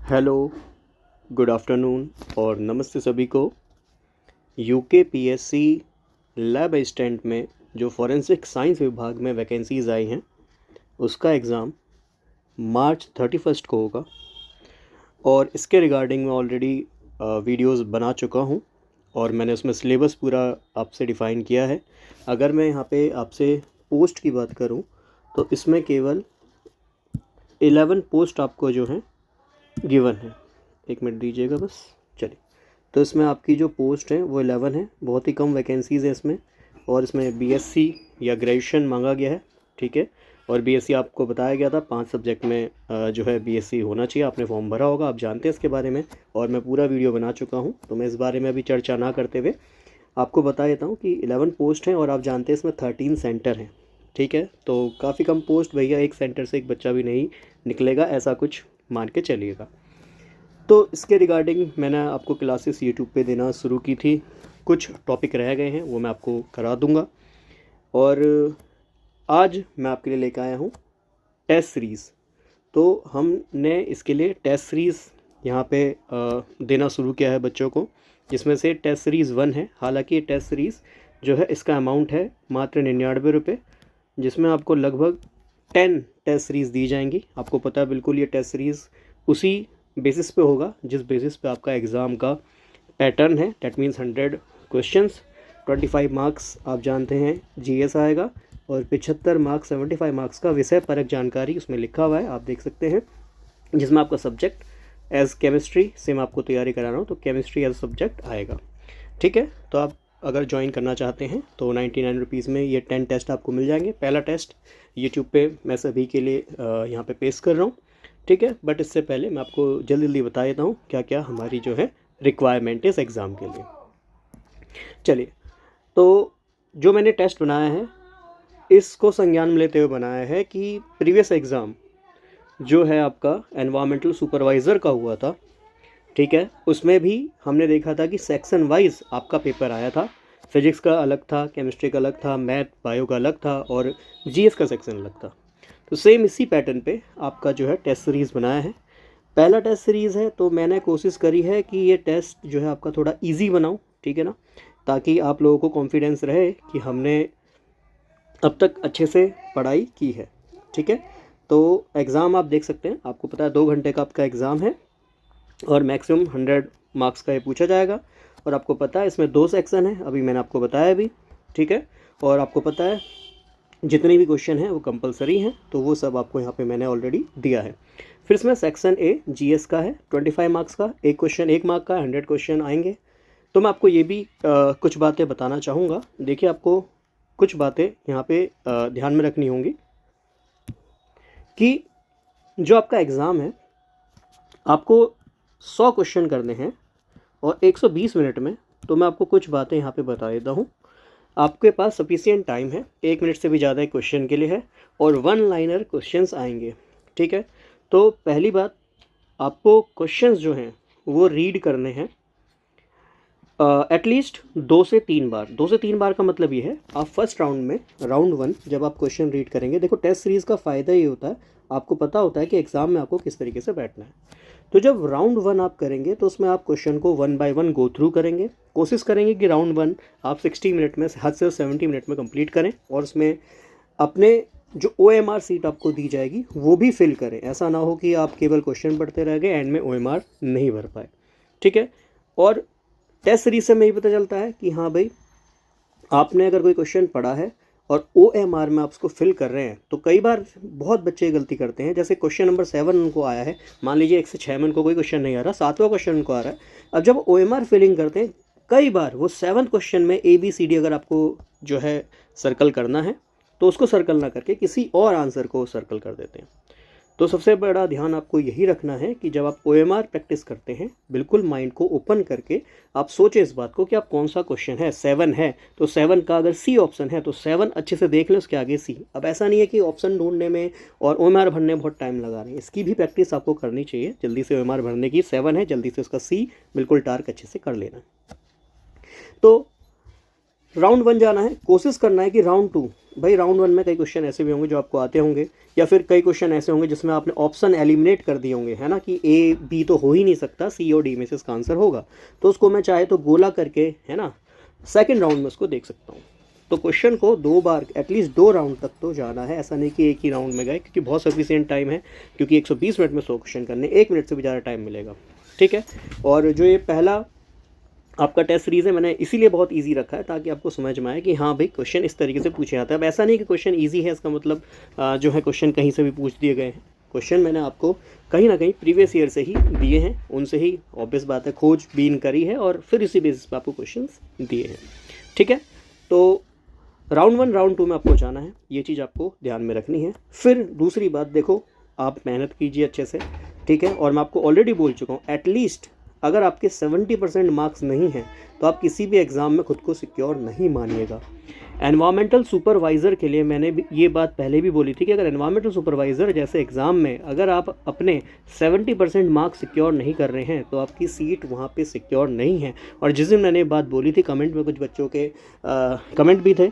Hello, good afternoon और नमस्ते सभी को। यूके पीएससी लैब असिस्टेंट में जो फॉरेंसिक साइंस विभाग में वैकेंसीज़ आई हैं उसका एग्ज़ाम मार्च 31 को होगा और इसके रिगार्डिंग मैं ऑलरेडी वीडियोस बना चुका हूं और मैंने उसमें सिलेबस पूरा आपसे डिफ़ाइन किया है। अगर मैं यहाँ पे आपसे पोस्ट की बात करूं तो इसमें केवल 11 पोस्ट आपको जो हैं गिवन है। एक मिनट दीजिएगा बस। चलिए, तो इसमें आपकी जो पोस्ट है वो 11 है। बहुत ही कम वैकेंसीज़ है इसमें और इसमें बीएससी या ग्रेजुएशन मांगा गया है, ठीक है। और बीएससी आपको बताया गया था 5 सब्जेक्ट में जो है बीएससी होना चाहिए। आपने फॉर्म भरा होगा, आप जानते हैं इसके बारे में और मैं पूरा वीडियो बना चुका हूँ, तो मैं इस बारे में अभी चर्चा ना करते हुए आपको बता देता हूँ कि 11 पोस्ट हैं और आप जानते हैं इसमें 13 सेंटर हैं, ठीक है। तो काफ़ी कम पोस्ट भैया, एक सेंटर से एक बच्चा भी नहीं निकलेगा, ऐसा कुछ मान के चलिएगा। तो इसके रिगार्डिंग मैंने आपको क्लासेस यूट्यूब पे देना शुरू की थी। कुछ टॉपिक रह गए हैं वो मैं आपको करा दूंगा और आज मैं आपके लिए लेकर आया हूँ टेस्ट सीरीज़। तो हमने इसके लिए टेस्ट सीरीज़ यहाँ पे देना शुरू किया है बच्चों को, जिसमें से टेस्ट सीरीज़ 1 है। हालांकि ये टेस्ट सीरीज़ जो है इसका अमाउंट है मात्र 99 रुपये, जिसमें आपको लगभग 10 टेस्ट सीरीज़ दी जाएंगी। आपको पता है बिल्कुल ये टेस्ट सीरीज़ उसी बेसिस पे होगा जिस बेसिस पे आपका एग्ज़ाम का पैटर्न है। डैट मीन्स 100 क्वेश्चंस, 25 मार्क्स आप जानते हैं जीएस आएगा और 75 मार्क्स 75 मार्क्स का विषय परक जानकारी उसमें लिखा हुआ है, आप देख सकते हैं, जिसमें आपका सब्जेक्ट एज केमिस्ट्री से मैं आपको तैयारी करा रहा हूँ, तो केमिस्ट्री एज सब्जेक्ट आएगा, ठीक है। तो आप अगर ज्वाइन करना चाहते हैं तो 99 रुपीज़ में ये 10 टेस्ट आपको मिल जाएंगे। पहला टेस्ट यूट्यूब पे मैं सभी के लिए यहाँ पे पेश कर रहा हूँ, ठीक है। बट इससे पहले मैं आपको जल्दी जल्दी बता देता हूँ क्या क्या हमारी जो है रिक्वायरमेंट है इस एग्ज़ाम के लिए। चलिए, तो जो मैंने टेस्ट बनाया है इसको संज्ञान में लेते हुए बनाया है कि प्रीवियस एग्ज़ाम जो है आपका एनवायरमेंटल सुपरवाइज़र का हुआ था, ठीक है। उसमें भी हमने देखा था कि सेक्शन वाइज आपका पेपर आया था। फिजिक्स का अलग था, केमिस्ट्री का अलग था, मैथ बायो का अलग था और जीएस का सेक्शन अलग था। तो सेम इसी पैटर्न पे आपका जो है टेस्ट सीरीज़ बनाया है। पहला टेस्ट सीरीज़ है तो मैंने कोशिश करी है कि ये टेस्ट जो है आपका थोड़ा इजी बनाऊं, ठीक है ना, ताकि आप लोगों को कॉन्फिडेंस रहे कि हमने अब तक अच्छे से पढ़ाई की है, ठीक है। तो एग्ज़ाम आप देख सकते हैं, आपको पता है 2 घंटे का आपका एग्ज़ाम है और मैक्सिमम 100 मार्क्स का ये पूछा जाएगा। और आपको पता है इसमें 2 सेक्शन है, अभी मैंने आपको बताया भी, ठीक है। और आपको पता है जितने भी क्वेश्चन हैं वो कंपलसरी हैं, तो वो सब आपको यहाँ पे मैंने ऑलरेडी दिया है। फिर इसमें सेक्शन ए जीएस का है, 25 मार्क्स का, एक क्वेश्चन 1 मार्क का, 100 क्वेश्चन आएंगे। तो मैं आपको ये भी कुछ बातें बताना चाहूँगा। देखिए, आपको कुछ बातें यहाँ पे ध्यान में रखनी होंगी कि जो आपका एग्ज़ाम है आपको 100 क्वेश्चन करने हैं और 120 मिनट में। तो मैं आपको कुछ बातें यहाँ पे बता देता हूँ। आपके पास सफिशिएंट टाइम है, 1 मिनट से भी ज़्यादा क्वेश्चन के लिए है और 1 लाइनर क्वेश्चंस आएंगे, ठीक है। तो पहली बात, आपको क्वेश्चंस जो हैं वो रीड करने हैं एटलीस्ट 2 से 3 बार। 2 से 3 बार का मतलब ये है, आप फर्स्ट राउंड में, राउंड 1 जब आप क्वेश्चन रीड करेंगे, देखो टेस्ट सीरीज़ का फ़ायदा ये होता है, आपको पता होता है कि एग्ज़ाम में आपको किस तरीके से बैठना है। तो जब राउंड 1 आप करेंगे तो उसमें आप क्वेश्चन को 1 बाय 1 गो थ्रू करेंगे। कोशिश करेंगे कि राउंड 1 आप 60 मिनट में, हद से 70 मिनट में कंप्लीट करें और उसमें अपने जो OMR सीट आपको दी जाएगी वो भी फिल करें। ऐसा ना हो कि आप केवल क्वेश्चन पढ़ते रह गए, एंड में OMR नहीं भर पाए, ठीक है। और टेस्ट सीरीज से में ही पता चलता है कि हाँ भाई, आपने अगर कोई क्वेश्चन पढ़ा है और OMR में आप उसको फिल कर रहे हैं। तो कई बार बहुत बच्चे गलती करते हैं, जैसे क्वेश्चन नंबर 7 उनको आया है, मान लीजिए 1 से 6 में उनको कोई क्वेश्चन नहीं आ रहा, 7वां क्वेश्चन उनको आ रहा है। अब जब OMR फिलिंग करते हैं, कई बार वो 7th क्वेश्चन में ABCD अगर आपको जो है सर्कल करना है तो उसको सर्कल ना करके किसी और आंसर को सर्कल कर देते हैं। तो सबसे बड़ा ध्यान आपको यही रखना है कि जब आप OMR प्रैक्टिस करते हैं, बिल्कुल माइंड को ओपन करके आप सोचें इस बात को कि आप कौन सा क्वेश्चन है। 7 है तो 7 का अगर C ऑप्शन है तो 7 अच्छे से देख लें, उसके आगे C। अब ऐसा नहीं है कि ऑप्शन ढूंढने में और OMR भरने में बहुत टाइम लगा रहे हैं, इसकी भी प्रैक्टिस आपको करनी चाहिए जल्दी से। OMR भरने की 7 है, जल्दी से उसका C बिल्कुल टार्क अच्छे से कर लेना। तो राउंड 1 जाना है, कोशिश करना है कि राउंड 2 भाई राउंड 1 में कई क्वेश्चन ऐसे भी होंगे जो आपको आते होंगे, या फिर कई क्वेश्चन ऐसे होंगे जिसमें आपने ऑप्शन एलिमिनेट कर दिए होंगे, है ना, कि ए बी तो हो ही नहीं सकता, सी और डी में से इसका आंसर होगा। तो उसको मैं चाहे तो गोला करके, है ना, सेकेंड राउंड में उसको देख सकता हूँ। तो क्वेश्चन को 2 बार एटलीस्ट 2 राउंड तक तो जाना है, ऐसा नहीं कि एक ही राउंड में गए, क्योंकि बहुत सफिशिएंट टाइम है, क्योंकि 120 मिनट में 100 क्वेश्चन करने, 1 मिनट से भी ज़्यादा टाइम मिलेगा, ठीक है। और जो ये पहला आपका टेस्ट सीरीज़ है, मैंने इसीलिए बहुत इजी रखा है ताकि आपको समझ में आए कि हाँ भाई क्वेश्चन इस तरीके से पूछे जाते हैं। अब ऐसा नहीं कि क्वेश्चन इजी है इसका मतलब जो है क्वेश्चन कहीं से भी पूछ दिए गए हैं। क्वेश्चन मैंने आपको कहीं ना कहीं प्रीवियस ईयर से ही दिए हैं, उनसे ही ऑब्वियस बात है खोजबीन करी है और फिर इसी बेसिस पर आपको क्वेश्चन दिए हैं, ठीक है। तो राउंड 1 राउंड 2 में आपको जाना है, ये चीज़ आपको ध्यान में रखनी है। फिर दूसरी बात देखो, आप मेहनत कीजिए अच्छे से, ठीक है। और मैं आपको ऑलरेडी बोल चुका हूँ, एटलीस्ट अगर आपके 70% मार्क्स नहीं हैं तो आप किसी भी एग्ज़ाम में खुद को सिक्योर नहीं मानिएगा। एनवायरमेंटल सुपरवाइज़र के लिए मैंने भी ये बात पहले भी बोली थी कि अगर एनवायरमेंटल सुपरवाइज़र जैसे एग्ज़ाम में अगर आप अपने 70% मार्क्स सिक्योर नहीं कर रहे हैं तो आपकी सीट वहाँ पे सिक्योर नहीं है। और जिस दिन मैंने ये बात बोली थी, कमेंट में कुछ बच्चों के कमेंट भी थे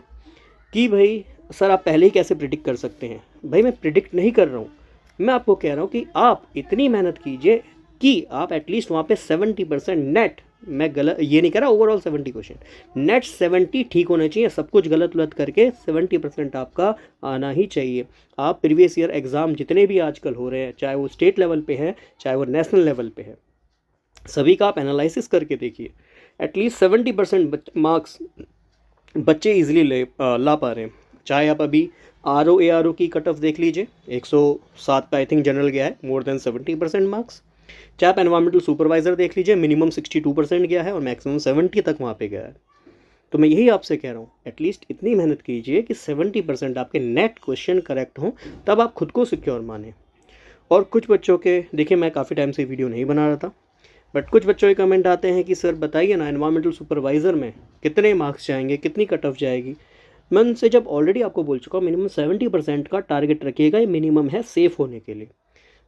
कि भाई सर आप पहले ही कैसे प्रिडिक्ट कर सकते हैं। भाई मैं प्रिडिक्ट नहीं कर रहा हूँ, मैं आपको कह रहा हूँ कि आप इतनी मेहनत कीजिए कि आप एटलीस्ट वहाँ पे 70% नेट, मैं गलत ये नहीं कह रहा ओवरऑल 70 क्वेश्चन, नेट 70 ठीक होने चाहिए, सब कुछ गलत गलत करके 70% आपका आना ही चाहिए। आप प्रीवियस ईयर एग्ज़ाम जितने भी आजकल हो रहे हैं, चाहे वो स्टेट लेवल पे है चाहे वो नेशनल लेवल पे है, सभी का आप एनालिसिस करके देखिए, एटलीस्ट 70% मार्क्स बच्चे ईजिली ला पा रहे हैं। चाहे आप अभी RO की कट ऑफ देख लीजिए, 107 का आई थिंक जनरल गया है, मोर देन 70% मार्क्स। चाहे आप एनवायरमेंटल सुपरवाइज़र देख लीजिए, मिनिमम 62% गया है और मैक्सिमम 70 तक वहाँ पे गया है। तो मैं यही आपसे कह रहा हूँ, एटलीस्ट इतनी मेहनत कीजिए कि 70% आपके नेट क्वेश्चन करेक्ट हों, तब आप खुद को सिक्योर माने। और कुछ बच्चों के, देखिए मैं काफ़ी टाइम से वीडियो नहीं बना रहा था, बट कुछ बच्चों के कमेंट आते हैं कि सर बताइए ना एनवायरमेंटल सुपरवाइज़र में कितने मार्क्स जाएंगे, कितनी कट ऑफ जाएगी। मैं उनसे जब ऑलरेडी आपको बोल चुका हूँ, मिनिमम 70% का टारगेट रखिएगा, ये मिनिमम है सेफ़ होने के लिए।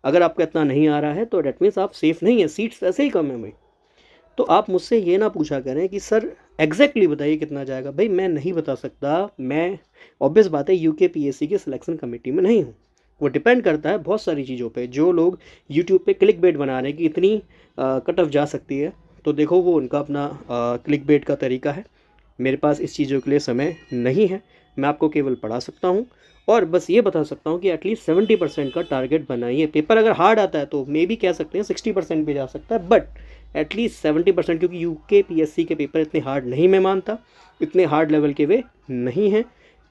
अगर आपका इतना नहीं आ रहा है तो डेट मीन्स आप सेफ़ नहीं है, सीट्स वैसे ही कम है भाई। तो आप मुझसे ये ना पूछा करें कि सर एग्जैक्टली बताइए कितना जाएगा। भाई मैं नहीं बता सकता, मैं ऑब्वियस बात है UKPSC की सिलेक्शन कमेटी में नहीं हूँ, वो डिपेंड करता है बहुत सारी चीज़ों पे। जो लोग यूट्यूब पे क्लिक बेट बना रहे हैं कि इतनी कट ऑफ जा सकती है, तो देखो वो उनका अपना क्लिक बेट का तरीका है। मेरे पास इस चीज़ों के लिए समय नहीं है, मैं आपको केवल पढ़ा सकता हूँ और बस ये बता सकता हूँ कि एटलीस्ट 70% का टारगेट बनाइए। पेपर अगर हार्ड आता है तो मे भी कह सकते हैं 60% भी जा सकता है, बट एटलीस्ट 70%, क्योंकि UKPSC के पेपर इतने हार्ड नहीं मैं मानता, इतने हार्ड लेवल के वे नहीं हैं।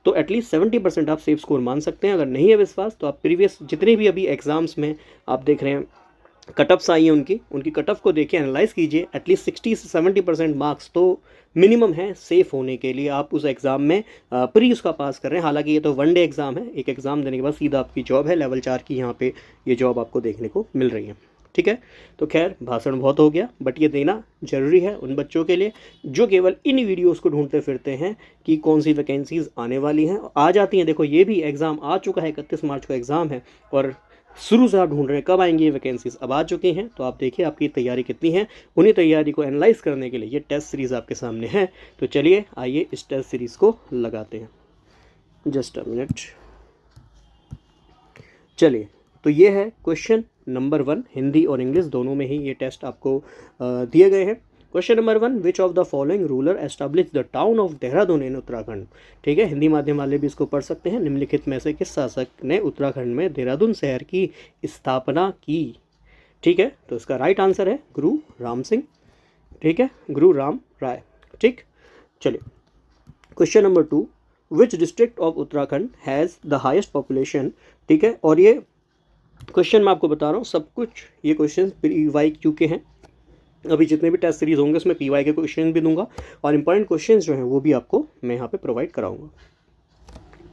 तो एटलीस्ट 70% आप सेफ स्कोर मान सकते हैं। अगर नहीं है विश्वास तो आप प्रीवियस जितने भी अभी एग्ज़ाम्स में आप देख रहे हैं कट ऑफ्स आई हैं, उनकी कट ऑफ को देखिए, एनालाइज़ कीजिए। एटलीस्ट 60 से 70% मार्क्स तो मिनिमम है सेफ़ होने के लिए। आप उस एग्ज़ाम में प्री उसका पास कर रहे हैं। हालांकि ये तो 1 डे एग्ज़ाम है, एक एग्ज़ाम देने के बाद सीधा आपकी जॉब है। लेवल 4 की यहाँ पे ये जॉब आपको देखने को मिल रही है, ठीक है। तो खैर भाषण बहुत हो गया, बट ये देना ज़रूरी है उन बच्चों के लिए जो केवल इन वीडियोस को ढूंढते फिरते हैं कि कौन सी वैकेंसीज़ आने वाली हैं, आ जाती हैं। देखो ये भी एग्ज़ाम आ चुका है, 31 मार्च का एग्ज़ाम है और शुरू से आप ढूंढ रहे हैं कब आएंगी ये वैकेंसीज, अब आ चुकी हैं। तो आप देखिए आपकी तैयारी कितनी है, उन्हीं तैयारी को एनालाइज करने के लिए ये टेस्ट सीरीज़ आपके सामने है। तो चलिए आइए इस टेस्ट सीरीज़ को लगाते हैं। Just a minute. चलिए, तो ये है क्वेश्चन नंबर 1, हिंदी और इंग्लिश दोनों में ही ये टेस्ट आपको दिए गए हैं। Question number 1, which of the following ruler establish the town of Dehradun in Uttarakhand. ठीक है, हिंदी माध्यम वाले भी इसको पढ़ सकते हैं। निम्नलिखित में से किस शासक ने उत्तराखंड में देहरादून शहर की स्थापना की। ठीक है, तो इसका राइट आंसर है गुरु राम सिंह। ठीक है, गुरु राम राय। ठीक, चलिए question number 2, which district of Uttarakhand has the highest population. ठीक है, और ये क्वेश्चन मैं आपको बता रहा हूँ सब कुछ, ये क्वेश्चन PYQ के हैं। अभी जितने भी टेस्ट सीरीज़ होंगे उसमें PY के क्वेश्चन भी दूंगा और इंपॉर्टेंट क्वेश्चन जो हैं वो भी आपको मैं यहाँ पे प्रोवाइड कराऊंगा।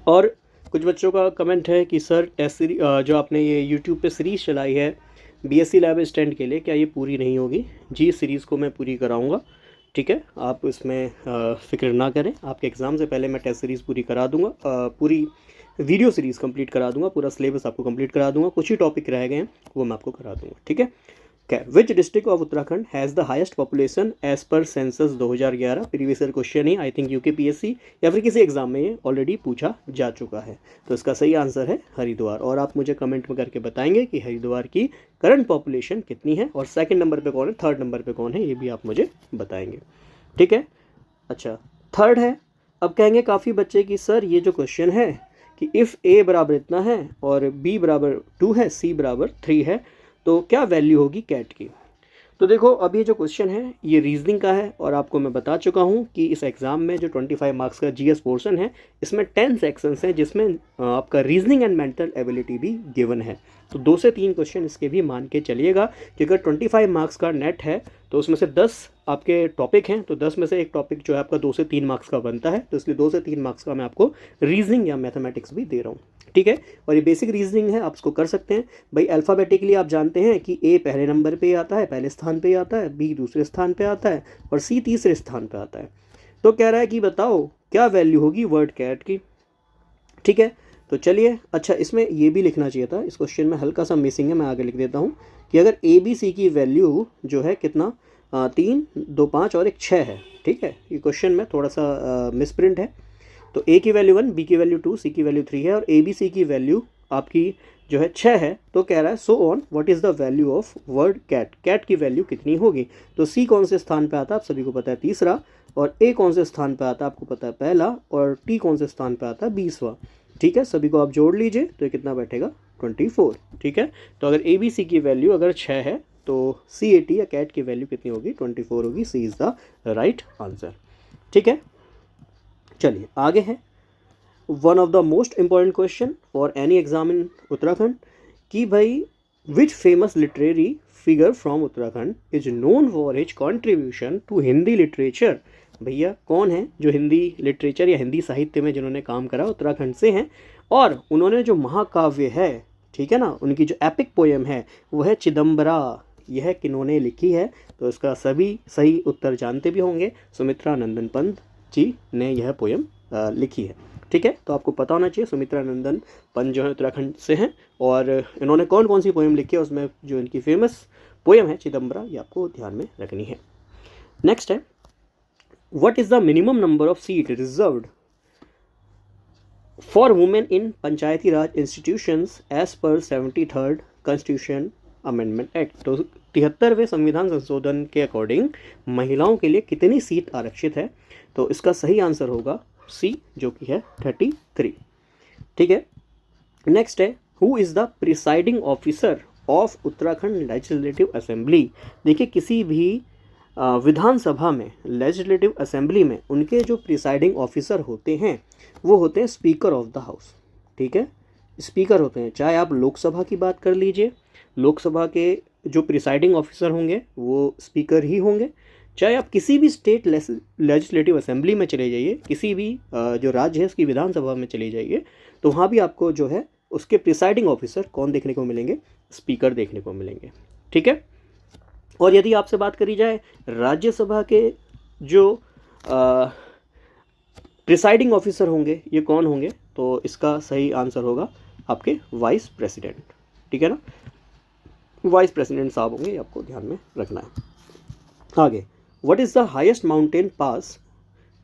और कुछ बच्चों का कमेंट है कि सर टेस्ट सीरीज जो आपने ये यूट्यूब पे सीरीज़ चलाई है BSc लैब असिस्टेंट के लिए, क्या ये पूरी नहीं होगी? जी, सीरीज़ को मैं पूरी कराऊँगा। ठीक है, आप इसमें फ़िक्र ना करें, आपके एग्ज़ाम से पहले मैं टेस्ट सीरीज़ पूरी करा दूँगा, पूरी वीडियो सीरीज़ कंप्लीट करा दूँगा, पूरा सिलेबस आपको कंप्लीट करा दूँगा। कुछ ही टॉपिक रह गए हैं वो मैं आपको करा दूँगा। ठीक है, which district of Uttarakhand has the highest population as per census 2011? Previous year question ही आई थिंक यूकेपीएससी या फिर किसी एग्जाम में ये ऑलरेडी पूछा जा चुका है। तो इसका सही आंसर है हरिद्वार। और आप मुझे कमेंट में करके बताएंगे कि हरिद्वार की करंट पॉपुलेशन कितनी है और सेकंड नंबर पे कौन है, थर्ड नंबर पे कौन है, ये भी आप मुझे बताएंगे। ठीक है, अच्छा थर्ड है। अब कहेंगे काफ़ी बच्चे कि सर ये जो क्वेश्चन है कि इफ़ ए बराबर इतना है और बी बराबर 2 है, सी बराबर 3 है, तो क्या वैल्यू होगी कैट की। तो देखो अब ये जो क्वेश्चन है ये रीजनिंग का है और आपको मैं बता चुका हूँ कि इस एग्ज़ाम में जो 25 मार्क्स का जीएस पोर्शन है इसमें 10 सेक्शंस हैं जिसमें आपका रीजनिंग एंड मेंटल एबिलिटी भी गिवन है। तो 2 से 3 क्वेश्चन इसके भी मान के चलिएगा कि अगर 25 मार्क्स का नेट है तो उसमें से 10 आपके टॉपिक हैं, तो 10 में से एक टॉपिक जो है आपका 2 से 3 मार्क्स का बनता है, तो इसलिए 2 से 3 मार्क्स का मैं आपको रीजनिंग या मैथमेटिक्स भी दे रहा हूँ। ठीक है, और ये बेसिक रीजनिंग है, आप इसको कर सकते हैं भाई। अल्फ़ाबेटिकली आप जानते हैं कि ए पहले नंबर पे आता है, पहले स्थान पे आता है, बी दूसरे स्थान पे आता है और सी तीसरे स्थान पे आता है। तो कह रहा है कि बताओ क्या वैल्यू होगी वर्ड कैट की। ठीक है, तो चलिए, अच्छा इसमें ये भी लिखना चाहिए था, इस क्वेश्चन में हल्का सा मिसिंग है, मैं आगे लिख देता हूँ कि अगर ए बी सी की वैल्यू जो है कितना 3, 2, 5 और 1 6 है। ठीक है, ये क्वेश्चन में थोड़ा सा मिसप्रिंट है। तो ए की वैल्यू 1, बी की वैल्यू 2, सी की वैल्यू 3 है और ए बी सी की वैल्यू आपकी जो है 6 है। तो कह रहा है so on what is the value of word cat, cat की वैल्यू कितनी होगी। तो सी कौन से स्थान पे आता है आप सभी को पता है, तीसरा, और ए कौन से स्थान पे आता है आपको पता है, पहला, और टी कौन से स्थान पे आता है, 20वां। ठीक है, सभी को आप जोड़ लीजिए तो ये कितना बैठेगा 24। ठीक है, तो अगर ए बी सी की वैल्यू अगर 6 है तो सी ए टी या कैट की वैल्यू कितनी होगी, 24 होगी। C is the right answer. ठीक है, चलिए आगे है one of the most important question for any exam in Uttarakhand कि भाई which famous literary figure from Uttarakhand is known for his contribution to Hindi literature. भैया कौन है जो हिंदी लिटरेचर या हिंदी साहित्य में जिन्होंने काम करा उत्तराखंड से हैं और उन्होंने जो महाकाव्य है, ठीक है ना, उनकी जो एपिक पोएम है वो है चिदम्बरा। यह किन्होंने लिखी है, तो इसका सभी सही उत्तर जानते भी होंगे, सुमित्रा नंदन पंत जी ने यह पोएम लिखी है। ठीक है, तो आपको पता होना चाहिए सुमित्रा नंदन पंत जो है उत्तराखंड से हैं और इन्होंने कौन कौन सी पोएम लिखी है, उसमें जो इनकी फेमस पोएम है चिदम्बरा, ये आपको ध्यान में रखनी है। नेक्स्ट है what is the minimum number of seat reserved for women in panchayati raj institutions as per 73rd constitution amendment act. तो 73वें संविधान संशोधन के अकॉर्डिंग महिलाओं के लिए कितनी सीट आरक्षित है, तो इसका सही आंसर होगा सी जो कि है 33। ठीक है, नेक्स्ट है who is the presiding officer of Uttarakhand legislative assembly. देखिए किसी भी विधानसभा में, लेजिस्लेटिव असेंबली में उनके जो प्रिसाइडिंग ऑफिसर होते हैं वो होते हैं स्पीकर ऑफ द हाउस। ठीक है, स्पीकर होते हैं, चाहे आप लोकसभा की बात कर लीजिए, लोकसभा के जो प्रिसाइडिंग ऑफिसर होंगे वो स्पीकर ही होंगे, चाहे आप किसी भी स्टेट लेजिस्लेटिव असेंबली में चले जाइए, किसी भी जो राज्य है उसकी विधानसभा में चले जाइए, तो वहाँ भी आपको जो है उसके प्रिसाइडिंग ऑफिसर कौन देखने को मिलेंगे, स्पीकर देखने को मिलेंगे। ठीक है, और यदि आपसे बात करी जाए राज्यसभा के जो प्रिसाइडिंग ऑफिसर होंगे ये कौन होंगे, तो इसका सही आंसर होगा आपके वाइस प्रेसिडेंट। ठीक है ना, वाइस प्रेसिडेंट साहब होंगे, ये आपको ध्यान में रखना है। आगे what is the highest mountain pass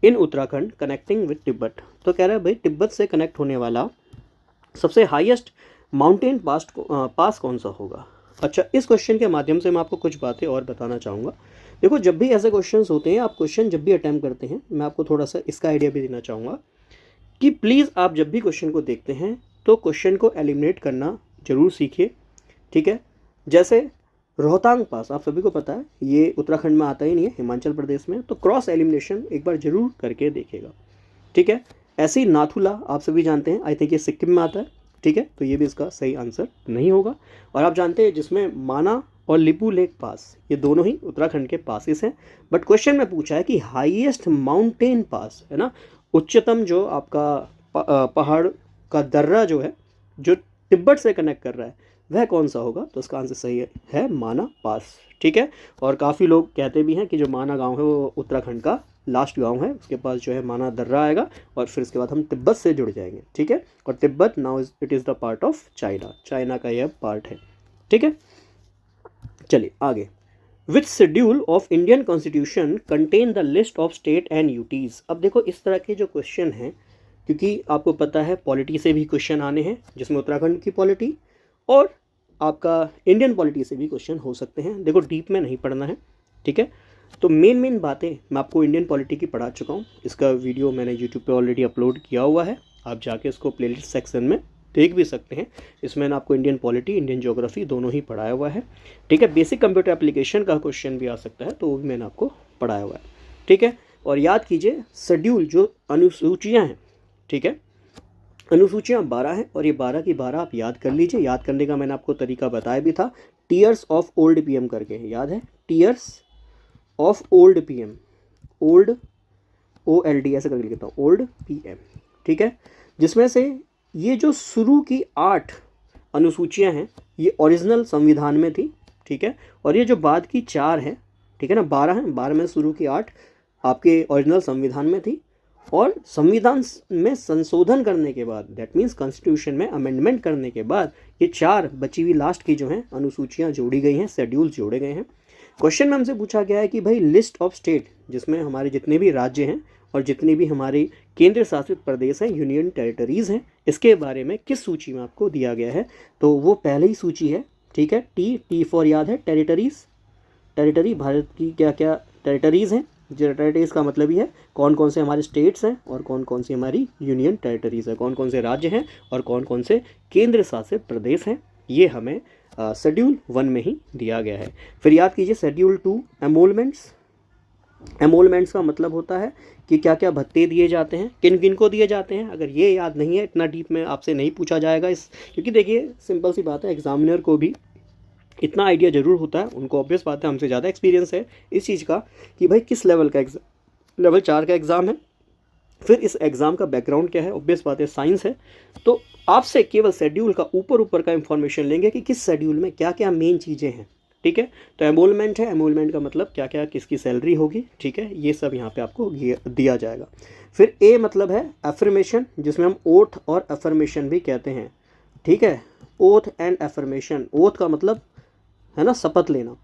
in Uttarakhand connecting with Tibet. तो कह रहा है भाई तिब्बत से कनेक्ट होने वाला सबसे हाईएस्ट माउंटेन पास कौन सा होगा। अच्छा, इस क्वेश्चन के माध्यम से मैं आपको कुछ बातें और बताना चाहूँगा। देखो जब भी ऐसे क्वेश्चंस होते हैं, आप क्वेश्चन जब भी अटैम्प्ट करते हैं, मैं आपको थोड़ा सा इसका आइडिया भी देना चाहूँगा कि प्लीज़ आप जब भी क्वेश्चन को देखते हैं तो क्वेश्चन को एलिमिनेट करना जरूर सीखिए। ठीक है, जैसे रोहतांग पास आप सभी को पता है ये उत्तराखंड में आता ही नहीं है, हिमाचल प्रदेश में, तो क्रॉस एलिमिनेशन एक बार जरूर करके देखिएगा। ठीक है, ऐसे ही नाथुला आप सभी जानते हैं, आई थिंक ये सिक्किम में आता है। ठीक है, तो ये भी इसका सही आंसर नहीं होगा। और आप जानते हैं जिसमें माना और लिपू लेक पास, ये दोनों ही उत्तराखंड के पासेस हैं, बट क्वेश्चन में पूछा है कि हाईएस्ट माउंटेन पास है ना, उच्चतम जो आपका पहाड़ का दर्रा जो है जो तिब्बत से कनेक्ट कर रहा है वह कौन सा होगा, तो इसका आंसर सही है माना पास। ठीक है, और काफ़ी लोग कहते भी हैं कि जो माना गांव है वो उत्तराखंड का लास्ट गांव है, उसके पास जो है माना दर्रा आएगा और फिर उसके बाद हम तिब्बत से जुड़ जाएंगे। ठीक है, और Tibet now it is the part of China, China का यह पार्ट है। ठीक है, चलिए आगे। Which schedule of Indian constitution contain the list of state and UTs. अब देखो इस तरह के जो क्वेश्चन हैं, क्योंकि आपको पता है पॉलिटी से भी क्वेश्चन आने हैं, जिसमें उत्तराखंड की पॉलिटी और आपका इंडियन पॉलिटी से भी क्वेश्चन हो सकते हैं। देखो डीप में नहीं पढ़ना है, ठीक है। तो मेन बातें मैं आपको इंडियन पॉलिटी की पढ़ा चुका हूँ। इसका वीडियो मैंने यूट्यूब पे ऑलरेडी अपलोड किया हुआ है, आप जाके इसको प्लेलिस्ट सेक्शन में देख भी सकते हैं। इसमें मैंने आपको इंडियन पॉलिटी, इंडियन ज्योग्राफी दोनों ही पढ़ाया हुआ है, ठीक है। बेसिक कंप्यूटर एप्लीकेशन का क्वेश्चन भी आ सकता है, तो वो भी मैंने आपको पढ़ाया हुआ है, ठीक है। और याद कीजिए शेड्यूल जो अनुसूचियाँ हैं, ठीक है, अनुसूचियाँ 12 हैं और ये 12 की 12 आप याद कर लीजिए। याद करने का मैंने आपको तरीका बताया भी था, टीयर्स ऑफ ओल्ड पीएम करके, याद है, tears of old PM, old OLD ऐसे करके लिखता हूँ, ओल्ड PM, ठीक है। जिसमें से ये जो शुरू की 8 अनुसूचियाँ हैं ये ओरिजिनल संविधान में थी, ठीक है। और ये जो बाद की 4 हैं, ठीक है ना, 12 हैं, 12 में शुरू की 8 आपके ओरिजिनल संविधान में थी। और संविधान में संशोधन करने के बाद, दैट मीन्स कॉन्स्टिट्यूशन में अमेंडमेंट करने के बाद, ये 4 बची हुई लास्ट की जो हैं अनुसूचियाँ जोड़ी गई हैं, शेड्यूल्स जोड़े गए हैं। क्वेश्चन में हमसे पूछा गया है कि भाई लिस्ट ऑफ स्टेट, जिसमें हमारे जितने भी राज्य हैं और जितनी भी हमारी केंद्र शासित प्रदेश हैं, यूनियन टेरिटरीज़ हैं, इसके बारे में किस सूची में आपको दिया गया है। तो वो पहले ही सूची है, ठीक है। टी फॉर याद है टेरिटरीज़, टेरिटरी भारत की क्या क्या टेरिटरीज़ हैं। जो टेरिटरीज़ का मतलब ही है कौन कौन से हमारे स्टेट्स हैं और कौन कौन सी हमारी यूनियन टेरिटरीज़ है, कौन कौन से राज्य हैं और कौन कौन से केंद्र शासित प्रदेश हैं। ये हमें शेड्यूल 1 में ही दिया गया है। फिर याद कीजिए शेड्यूल 2 एमोलमेंट्स। एमोलमेंट्स का मतलब होता है कि क्या क्या भत्ते दिए जाते हैं, किन किन को दिए जाते हैं। अगर ये याद नहीं है, इतना डीप में आपसे नहीं पूछा जाएगा इस, क्योंकि देखिए सिंपल सी बात है, एग्जामिनर को भी इतना आइडिया ज़रूर होता है, उनको ऑब्वियस बात है हमसे ज़्यादा एक्सपीरियंस है इस चीज़ का कि भाई किस लेवल का एग्ज़ाम, लेवल 4 का एग्ज़ाम है, फिर इस एग्ज़ाम का बैकग्राउंड क्या है, ऑब्वियस बात है साइंस है। तो आपसे केवल शेड्यूल का ऊपर का इंफॉर्मेशन लेंगे कि किस शेड्यूल में क्या क्या मेन चीज़ें हैं, ठीक है। तो एमोलमेंट है, एमोलमेंट का मतलब क्या क्या किसकी सैलरी होगी, ठीक है, ये सब यहाँ पे आपको दिया जाएगा। फिर ए मतलब है एफर्मेशन, जिसमें हम ओथ और एफर्मेशन भी कहते हैं, ठीक है। ओथ एंड एफर्मेशन, ओथ का मतलब है ना शपथ लेना।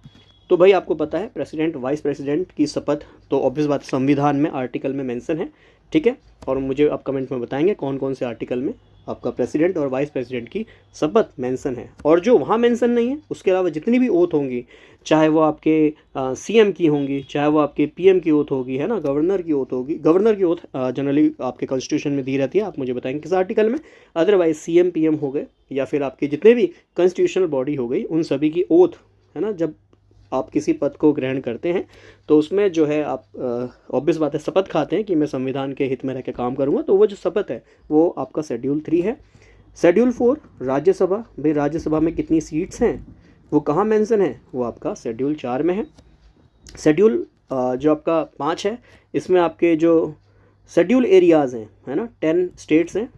तो भाई आपको पता है प्रेसिडेंट वाइस प्रेसिडेंट की शपथ तो ऑब्वियस बात संविधान में आर्टिकल में मेंशन है, ठीक है। और मुझे आप कमेंट में बताएंगे कौन कौन से आर्टिकल में आपका प्रेसिडेंट और वाइस प्रेसिडेंट की शपथ मेंशन है। और जो वहाँ मेंशन नहीं है उसके अलावा जितनी भी ओथ होंगी, चाहे वो आपके CM की होंगी, चाहे वो आपके PM की ओथ होगी, है ना, गवर्नर की ओथ होगी। गवर्नर की ओथ जनरली आपके कॉन्स्टिट्यूशन में दी रहती है, आप मुझे बताएंगे किस आर्टिकल में। अदरवाइज CM PM हो गए या फिर आपके जितने भी कॉन्स्टिट्यूशनल बॉडी हो गई, उन सभी की ओथ, है ना, जब आप किसी पद को ग्रहण करते हैं तो उसमें जो है आप ऑब्वियस बात है शपथ खाते हैं कि मैं संविधान के हित में रह के काम करूंगा। तो वो जो शपथ है वो आपका शेड्यूल 3 है। शेड्यूल 4 राज्यसभा, भाई राज्यसभा में कितनी सीट्स हैं वो कहाँ मेंशन है, वो आपका शेड्यूल 4 में है। शेड्यूल जो आपका 5 है, इसमें आपके जो शेड्यूल एरियाज़ हैं, है ना, 10 स्टेट्स हैं,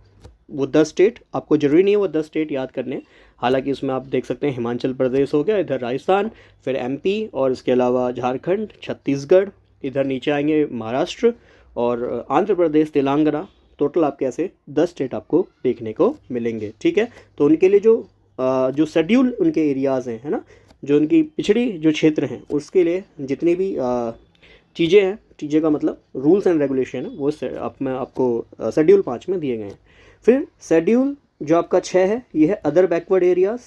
वो 10 स्टेट, आपको ज़रूरी नहीं है वो 10 स्टेट याद करने। हालांकि उसमें आप देख सकते हैं हिमाचल प्रदेश हो गया, इधर राजस्थान, फिर MP और इसके अलावा झारखंड, छत्तीसगढ़, इधर नीचे आएंगे महाराष्ट्र और आंध्र प्रदेश, तेलंगाना। टोटल आपके ऐसे 10 स्टेट आपको देखने को मिलेंगे, ठीक है। तो उनके लिए जो शेड्यूल उनके एरियाज़ हैं, है ना, जो उनकी पिछड़ी जो क्षेत्र हैं, उसके लिए जितनी भी चीज़ें हैं, चीज़ें का मतलब रूल्स एंड रेगुलेशन है, वो मैं आपको शेड्यूल 5 में दिए गए हैं। फिर शेड्यूल जो आपका 6 है, ये है other backward areas.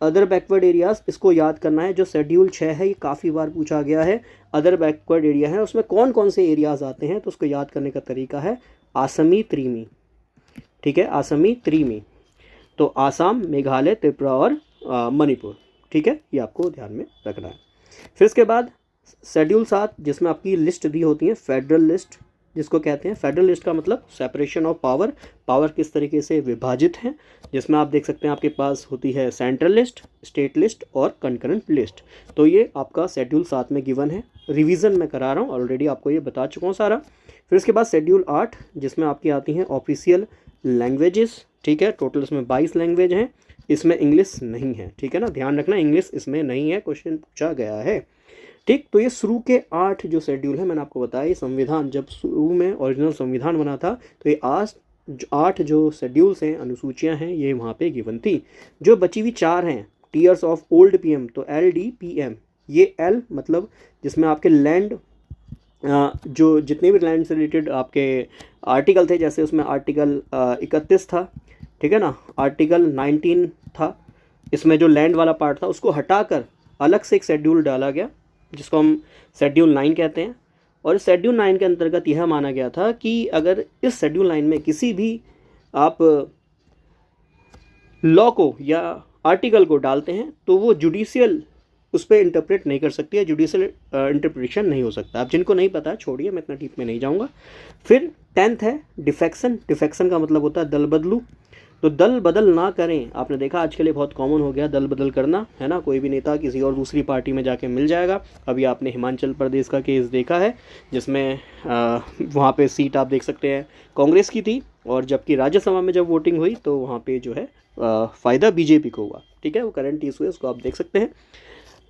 Other backward areas इसको याद करना है, जो शेड्यूल 6 है ये काफ़ी बार पूछा गया है। अदर बैकवर्ड एरिया है, उसमें कौन कौन से एरियाज़ आते हैं, तो उसको याद करने का तरीका है आसमी त्रिमी, ठीक है, आसमी त्रिमी। तो आसाम, मेघालय, त्रिपुरा और मणिपुर, ठीक है, ये आपको ध्यान में रखना है। फिर इसके बाद शेड्यूल 7, जिसमें आपकी लिस्ट दी होती है, फेडरल लिस्ट जिसको कहते हैं। फेडरल लिस्ट का मतलब सेपरेशन ऑफ पावर, पावर किस तरीके से विभाजित है, जिसमें आप देख सकते हैं आपके पास होती है सेंट्रल लिस्ट, स्टेट लिस्ट और कंकरेंट लिस्ट। तो ये आपका शेड्यूल 7 में गिवन है, रिवीजन में करा रहा हूँ, ऑलरेडी आपको ये बता चुका हूँ सारा। फिर इसके बाद शेड्यूल 8, जिसमें आपकी आती हैं ऑफिशियल लैंग्वेजेस, ठीक है। टोटल इसमें 22 लैंग्वेज हैं, इसमें इंग्लिश नहीं है, ठीक है ना, ध्यान रखना इंग्लिश इसमें नहीं है, क्वेश्चन पूछा गया है, ठीक। तो ये शुरू के 8 जो शेड्यूल है, मैंने आपको बताया, ये संविधान जब शुरू में ओरिजिनल संविधान बना था तो ये 8 जो शेड्यूल्स हैं, अनुसूचियां हैं, ये वहाँ पे गिवन थी। जो बची हुई 4 हैं, टीयर्स ऑफ ओल्ड पीएम, तो LDPM, ये L मतलब जिसमें आपके लैंड जो जितने भी लैंड से रिलेटेड आपके आर्टिकल थे, जैसे उसमें आर्टिकल 31 था, ठीक है ना, आर्टिकल 19 था, इसमें जो लैंड वाला पार्ट था उसको हटाकर अलग से एक शेड्यूल डाला गया जिसको हम शेड्यूल 9 कहते हैं। और इस शेड्यूल 9 के अंतर्गत यह माना गया था कि अगर इस शेड्यूल 9 में किसी भी आप लॉ को या आर्टिकल को डालते हैं तो वो जुडिशियल उस पर इंटरप्रेट नहीं कर सकती है, जुडिशियल इंटरप्रिटेशन नहीं हो सकता। आप जिनको नहीं पता छोड़िए, मैं इतना डीप में नहीं जाऊंगा। फिर 10th है डिफेक्शन। डिफेक्शन का मतलब होता है दल बदलू। तो दल बदल ना करें, आपने देखा आजकल ये बहुत कॉमन हो गया दल बदल करना, है ना, कोई भी नेता किसी और दूसरी पार्टी में जाके मिल जाएगा। अभी आपने हिमाचल प्रदेश का केस देखा है जिसमें वहाँ पे सीट आप देख सकते हैं कांग्रेस की थी, और जबकि राज्यसभा में जब वोटिंग हुई तो वहाँ पे जो है फ़ायदा बीजेपी को हुआ। ठीक है, वो करंट इशू है, उसको आप देख सकते हैं।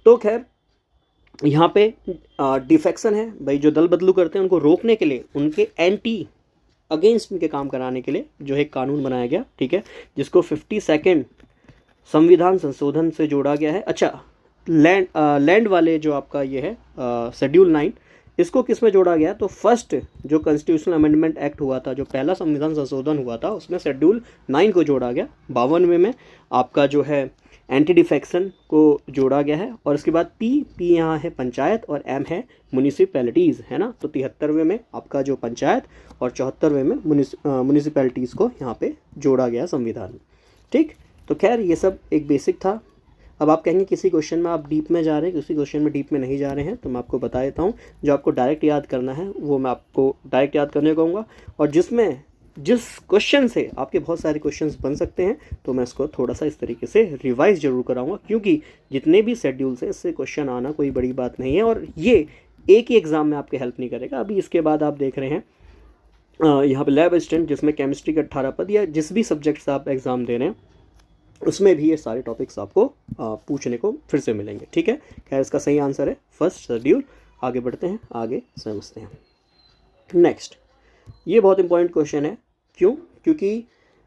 तो खैर यहाँ पे डिफेक्शन है भाई, जो दल बदलू करते हैं उनको रोकने के लिए, उनके एंटी अगेंस्ट उनके काम कराने के लिए जो है कानून बनाया गया, ठीक है, जिसको 52nd संविधान संशोधन से जोड़ा गया है। अच्छा, लैंड वाले जो आपका ये है शेड्यूल 9, इसको किस में जोड़ा गया, तो फर्स्ट जो कॉन्स्टिट्यूशनल अमेंडमेंट एक्ट हुआ था, जो पहला संविधान संशोधन हुआ था, उसमें शेड्यूल 9 को जोड़ा गया। 52वें में आपका जो है एंटी डिफेक्शन को जोड़ा गया है। और इसके बाद पी यहाँ है पंचायत और M है म्यूनिसिपैलिटीज़, है ना। तो 73वें में आपका जो पंचायत और 74वें में म्यूनिसिपैलिटीज़ को यहाँ पे जोड़ा गया संविधान। ठीक, तो खैर ये सब एक बेसिक था। अब आप कहेंगे किसी क्वेश्चन में आप डीप में जा रहे हैं, किसी क्वेश्चन में डीप में नहीं जा रहे हैं, तो मैं आपको बता देता हूँ। जो आपको डायरेक्ट याद करना है वो मैं आपको डायरेक्ट याद करने कहूँगा, और जिस क्वेश्चन से आपके बहुत सारे क्वेश्चंस बन सकते हैं तो मैं इसको थोड़ा सा इस तरीके से रिवाइज जरूर कराऊंगा, क्योंकि जितने भी शेड्यूल्स हैं इससे क्वेश्चन आना कोई बड़ी बात नहीं है, और ये एक ही एग्ज़ाम में आपके हेल्प नहीं करेगा। अभी इसके बाद आप देख रहे हैं यहाँ पे लैब असिस्टेंट, जिसमें केमिस्ट्री के 18 पद, या जिस भी सब्जेक्ट से आप एग्ज़ाम दे रहे हैं उसमें भी ये सारे टॉपिक्स आपको पूछने को फिर से मिलेंगे। ठीक है, खैर इसका सही आंसर है फर्स्ट शेड्यूल। आगे बढ़ते हैं, आगे समझते हैं। नेक्स्ट, ये बहुत इंपॉर्टेंट क्वेश्चन है। क्यों? क्योंकि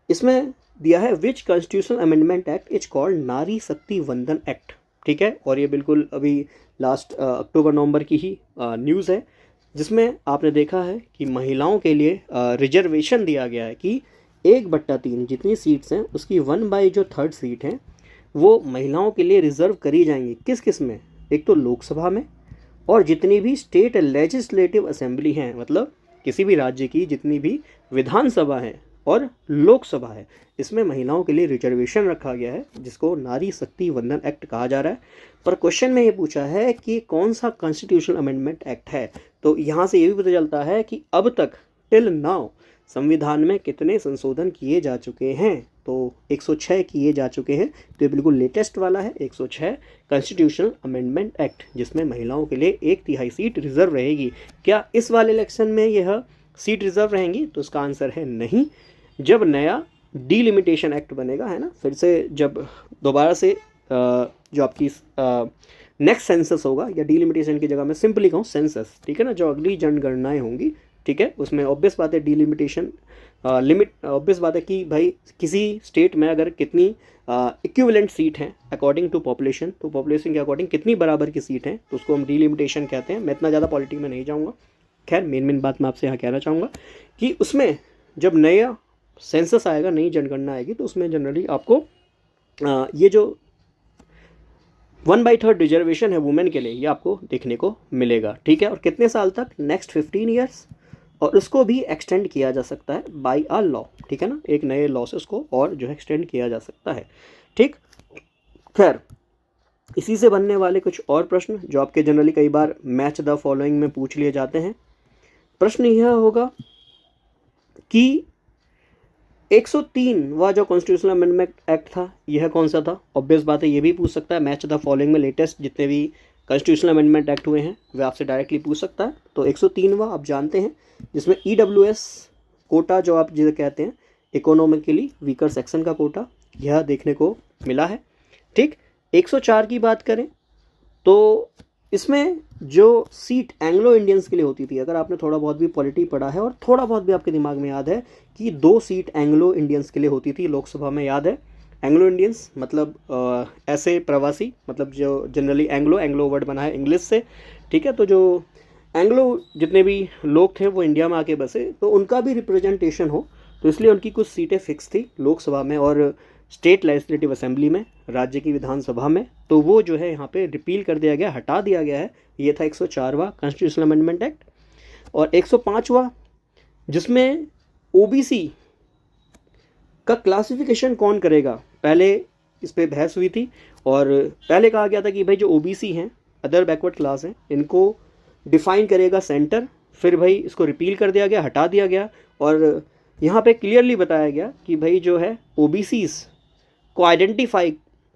इसमें दिया है which constitutional amendment act is called Nari Shakti वंदन एक्ट। ठीक है, और ये बिल्कुल अभी लास्ट अक्टूबर-नवंबर की ही न्यूज़ है, जिसमें आपने देखा है कि महिलाओं के लिए रिजर्वेशन दिया गया है कि 1/3 जितनी सीट्स हैं उसकी 1/3 सीट हैं वो महिलाओं के लिए रिजर्व करी जाएंगी। किस किस में? एक तो लोकसभा में, और जितनी भी स्टेट लेजिस्लेटिव असेंबली हैं, मतलब किसी भी राज्य की जितनी भी विधानसभा है और लोकसभा है, इसमें महिलाओं के लिए रिजर्वेशन रखा गया है, जिसको नारी शक्ति वंदन एक्ट कहा जा रहा है। पर क्वेश्चन में ये पूछा है कि कौन सा कॉन्स्टिट्यूशनल अमेंडमेंट एक्ट है। तो यहाँ से ये भी पता चलता है कि अब तक टिल नाउ संविधान में कितने संशोधन किए जा चुके हैं। तो 106 किए जा चुके हैं, तो ये बिल्कुल लेटेस्ट वाला है 106 कॉन्स्टिट्यूशनल अमेंडमेंट एक्ट, जिसमें महिलाओं के लिए 1/3 सीट रिजर्व रहेगी। क्या इस वाले इलेक्शन में यह सीट रिजर्व रहेंगी? तो इसका आंसर है नहीं। जब नया डीलिमिटेशन एक्ट बनेगा, है ना, फिर से जब दोबारा से जो आपकी नेक्स्ट सेंसस होगा, या डीलिमिटेशन की जगह मैं सिंपली कहूँ सेंसस, ठीक है ना, जो अगली जनगणनाएं होंगी, ठीक है, उसमें ऑब्वियस बात है डीलिमिटेशन लिमिट, ऑब्वियस बात है कि भाई किसी स्टेट में अगर कितनी इक्विवेलेंट सीट हैं अकॉर्डिंग टू पॉपुलेशन, तो पॉपुलेशन के अकॉर्डिंग कितनी बराबर की सीट हैं, तो उसको हम डीलिमिटेशन कहते हैं। मैं इतना ज़्यादा पॉलिटिक्स में नहीं जाऊँगा। खैर मेन बात मैं आपसे यहाँ कहना चाहूँगा कि उसमें जब नया सेंसस आएगा, नई जनगणना आएगी, तो उसमें जनरली आपको ये जो 1/3 रिजर्वेशन है वुमेन के लिए, ये आपको देखने को मिलेगा। ठीक है, और कितने साल तक? नेक्स्ट 15 ईयर्स, और उसको भी एक्सटेंड किया जा सकता है बाय अ लॉ। ठीक है ना, एक नए लॉ से उसको और जो है एक्सटेंड किया जा सकता है। ठीक, खैर इसी से बनने वाले कुछ और प्रश्न जो आपके जनरली कई बार मैच द फॉलोइंग में पूछ लिए जाते हैं। प्रश्न यह होगा कि 103वां जो कॉन्स्टिट्यूशनल अमेंडमेंट एक्ट था, यह कौन सा था? ऑब्वियस बात है, ये भी पूछ सकता है। मैच द फॉलोइंग में लेटेस्ट जितने भी कॉन्स्टिट्यूशनल अमेंडमेंट एक्ट हुए हैं वे आपसे डायरेक्टली पूछ सकता है। तो 103वां आप जानते हैं, जिसमें EWS कोटा जो आप जिसे कहते हैं, इकोनॉमिकली वीकर सेक्शन का कोटा, यह देखने को मिला है। ठीक, 104 की बात करें तो इसमें जो सीट एंग्लो इंडियंस के लिए होती थी, अगर आपने थोड़ा बहुत भी पॉलिटी पढ़ा है और थोड़ा बहुत भी आपके दिमाग में याद है कि 2 सीट एंग्लो इंडियंस के लिए होती थी लोकसभा में, याद है एंग्लो इंडियंस मतलब ऐसे प्रवासी, मतलब जो जनरली एंग्लो वर्ड बना है इंग्लिश से, ठीक है। तो जो एंग्लो जितने भी लोग थे वो इंडिया में आके बसे, तो उनका भी रिप्रेजेंटेशन हो, तो इसलिए उनकी कुछ सीटें फिक्स थी लोकसभा में और स्टेट लेजिस्लेटिव असेंबली में, राज्य की विधानसभा में। तो वो जो है यहाँ पे रिपील कर दिया गया, हटा दिया गया है। ये था 104वां कॉन्स्टिट्यूशनल अमेंडमेंट एक्ट। और 105वां, जिसमें ओबीसी का क्लासिफिकेशन कौन करेगा, पहले इस पर बहस हुई थी। और पहले कहा गया था कि भाई जो ओबीसी हैं, अदर बैकवर्ड क्लास हैं, इनको डिफाइन करेगा सेंटर। फिर भाई इसको रिपील कर दिया गया, हटा दिया गया। और यहाँ पे क्लियरली बताया गया कि भाई जो है ओबीसीज को आइडेंटिफाई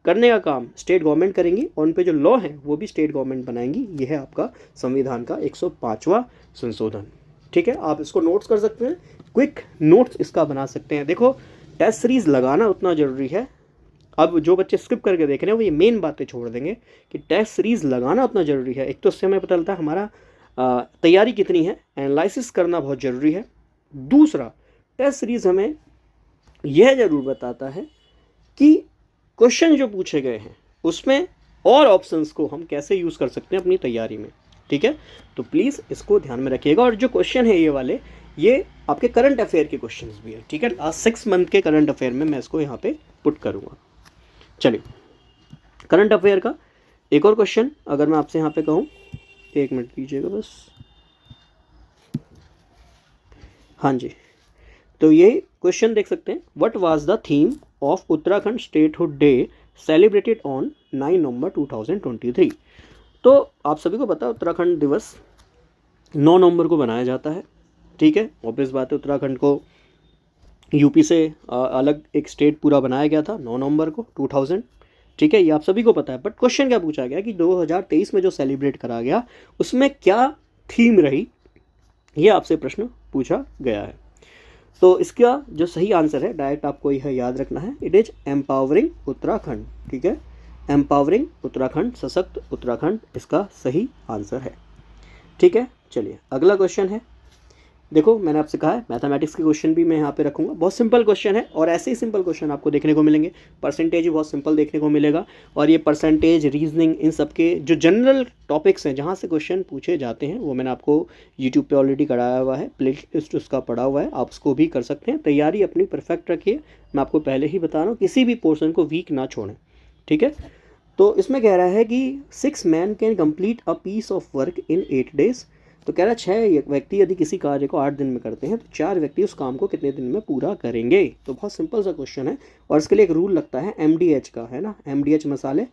करने का काम स्टेट गवर्नमेंट करेंगी, और उन पे जो लॉ है वो भी स्टेट गवर्नमेंट बनाएंगी। ये है आपका संविधान का 105वां संशोधन। ठीक है, आप इसको नोट्स कर सकते हैं, क्विक नोट्स इसका बना सकते हैं। देखो, टेस्ट सीरीज लगाना उतना ज़रूरी है। अब जो बच्चे स्किप करके देख रहे हैं वो ये मेन बातें छोड़ देंगे कि टेस्ट सीरीज लगाना उतना ज़रूरी है। एक तो इससे हमें पता चलता है हमारा तैयारी कितनी है, एनालिसिस करना बहुत ज़रूरी है। दूसरा, टेस्ट सीरीज हमें यह ज़रूर बताता है कि क्वेश्चन जो पूछे गए हैं उसमें और ऑप्शंस को हम कैसे यूज़ कर सकते हैं अपनी तैयारी में। ठीक है, तो प्लीज़ इसको ध्यान में रखिएगा। और जो क्वेश्चन है ये वाले, ये आपके करंट अफेयर के क्वेश्चंस भी है। ठीक है, आज 6 मंथ के करंट अफेयर में मैं इसको यहाँ पे पुट करूँगा। चलिए, करंट अफेयर का एक और क्वेश्चन अगर मैं आपसे यहाँ पे कहूँ, 1 मिनट दीजिएगा बस। हाँ जी, तो ये क्वेश्चन देख सकते हैं, what was the theme of Uttarakhand statehood day celebrated on 9 नवंबर 2023। तो आप सभी को पता है उत्तराखंड दिवस 9 नवंबर को बनाया जाता है। ठीक है, ऑब्वियस बात है, उत्तराखंड को यूपी से अलग एक स्टेट पूरा बनाया गया था 9 नवंबर को 2000। ठीक है, ये आप सभी को पता है। बट क्वेश्चन क्या पूछा गया कि 2023 में जो सेलिब्रेट करा गया उसमें क्या थीम रही, ये आपसे प्रश्न पूछा गया है। तो इसका जो सही आंसर है, डायरेक्ट आपको यह याद रखना है, इट इज एम्पावरिंग उत्तराखंड। ठीक है, एम्पावरिंग उत्तराखंड, सशक्त उत्तराखंड इसका सही आंसर है। ठीक है, चलिए अगला क्वेश्चन है। देखो, मैंने आपसे कहा है मैथमेटिक्स के क्वेश्चन भी मैं यहाँ पे रखूँगा। बहुत सिंपल क्वेश्चन है और ऐसे ही सिंपल क्वेश्चन आपको देखने को मिलेंगे। परसेंटेज भी बहुत सिंपल देखने को मिलेगा। और ये परसेंटेज, रीजनिंग, इन सब के जो जनरल टॉपिक्स हैं जहाँ से क्वेश्चन पूछे जाते हैं वो मैंने आपको यूट्यूब पे ऑलरेडी कराया हुआ है, प्ले लिस्ट उसका पड़ा हुआ है, आप उसको भी कर सकते हैं। तैयारी अपनी परफेक्ट रखिए, मैं आपको पहले ही बता रहा हूँ, किसी भी पोर्सन को वीक ना छोड़ें। ठीक है, तो इसमें कह रहा है कि 6 man can complete a piece of work in 8 days. तो कह रहा है 6 व्यक्ति यदि किसी कार्य को 8 दिन में करते हैं तो 4 व्यक्ति उस काम को कितने दिन में पूरा करेंगे। तो बहुत सिंपल सा क्वेश्चन है और इसके लिए एक रूल लगता है MDH का, है ना, MDH मसाले।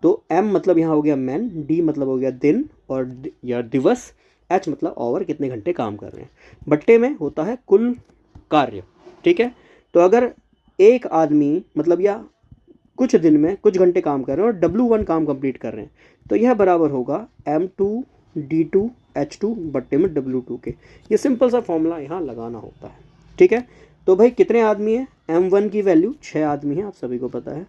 तो M मतलब यहाँ हो गया मैन, D मतलब हो गया दिन और या दिवस, H मतलब आवर, कितने घंटे काम कर रहे हैं। बट्टे में होता है कुल कार्य। ठीक है, तो अगर एक आदमी मतलब या कुछ दिन में कुछ घंटे काम कर रहे हैं और W1 काम कंप्लीट कर रहे हैं, तो यह बराबर होगा M2 D2 H2 बट्टे में W2 के। ये सिंपल सा फॉर्मूला यहाँ लगाना होता है। ठीक है, तो भाई कितने आदमी हैं, M1 की वैल्यू 6 आदमी है, आप सभी को पता है।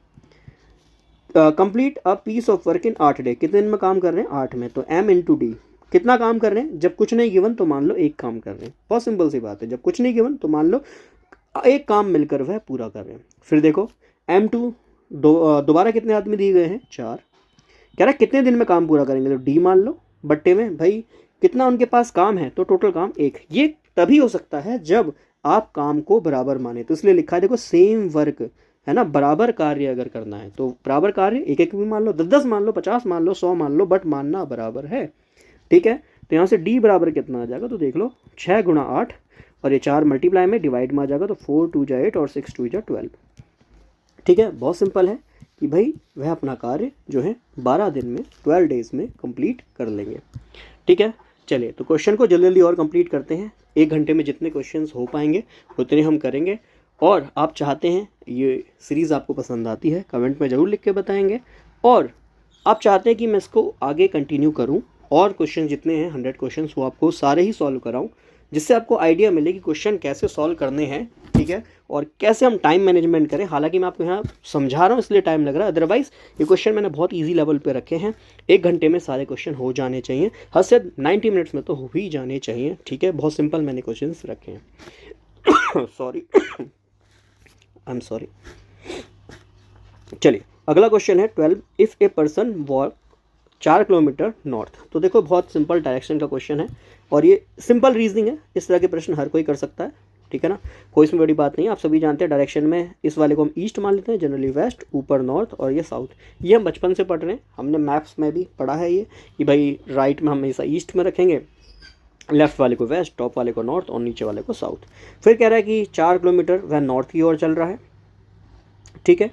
Complete a piece of work in 8 day, कितने दिन में काम कर रहे हैं, 8 में, तो M इंटू डी। कितना काम कर रहे हैं, जब कुछ नहीं गिवन तो मान लो एक काम कर रहे हैं। बहुत सिंपल सी बात है, जब कुछ नहीं गिवन तो मान लो एक काम मिलकर वह पूरा कर रहे हैं। फिर देखो M2 दोबारा कितने आदमी दिए गए हैं, 4। कह रहा है कितने दिन में काम पूरा करेंगे, तो D मान लो बट्टे में भाई कितना उनके पास काम है, तो टोटल काम 1। ये तभी हो सकता है जब आप काम को बराबर माने, तो इसलिए लिखा है देखो सेम वर्क, है ना, बराबर कार्य अगर करना है तो बराबर कार्य एक एक भी मान लो, 10-10 मान लो, 50 मान लो, 100 मान लो, बट मानना बराबर है। ठीक है, तो यहाँ से D बराबर कितना आ जाएगा, तो देख लो 6 गुणा 8 और ये 4 मल्टीप्लाई में डिवाइड में आ जाएगा, तो 4 2 जा 8 और 6 2 जा 12। ठीक है, बहुत सिंपल है कि भाई वह अपना कार्य जो है 12 दिन में, 12 डेज में कंप्लीट कर लेंगे। ठीक है, चलिए तो क्वेश्चन को जल्दी जल्दी और कंप्लीट करते हैं। 1 घंटे में जितने क्वेश्चंस हो पाएंगे उतने हम करेंगे। और आप चाहते हैं ये सीरीज़ आपको पसंद आती है, कमेंट में ज़रूर लिख के बताएंगे। और आप चाहते हैं कि मैं इसको आगे कंटिन्यू करूं और क्वेश्चन जितने हैं 100 क्वेश्चंस वो आपको सारे ही सॉल्व कराऊं, जिससे आपको आइडिया मिले कि क्वेश्चन कैसे सॉल्व करने हैं। ठीक है, और कैसे हम टाइम मैनेजमेंट करें। हालांकि मैं आपको यहाँ समझा रहा हूँ इसलिए टाइम लग रहा है, अदरवाइज़ ये क्वेश्चन मैंने बहुत इजी लेवल पे रखे हैं। 1 घंटे में सारे क्वेश्चन हो जाने चाहिए, हद से 90 मिनट्स में तो हो ही जाने चाहिए। ठीक है, बहुत सिंपल मैंने क्वेश्चन रखे हैं। Sorry, I am sorry. चलिए अगला क्वेश्चन है 12, if a person walk 4 kilometre north. तो देखो बहुत सिंपल डायरेक्शन का क्वेश्चन है और ये सिंपल रीजनिंग है, इस तरह के प्रश्न हर कोई कर सकता है, ठीक है ना, कोई इसमें बड़ी बात नहीं है। आप सभी जानते हैं डायरेक्शन में इस वाले को हम ईस्ट मान लेते हैं, जनरली वेस्ट, ऊपर नॉर्थ और ये साउथ। ये हम बचपन से पढ़ रहे हैं, हमने मैप्स में भी पढ़ा है ये कि भाई राइट में हम हमेशा ईस्ट में रखेंगे, लेफ्ट वाले को वेस्ट, टॉप वाले को नॉर्थ और नीचे वाले को साउथ। फिर कह रहा है कि 4 किलोमीटर वह नॉर्थ की ओर चल रहा है, ठीक है,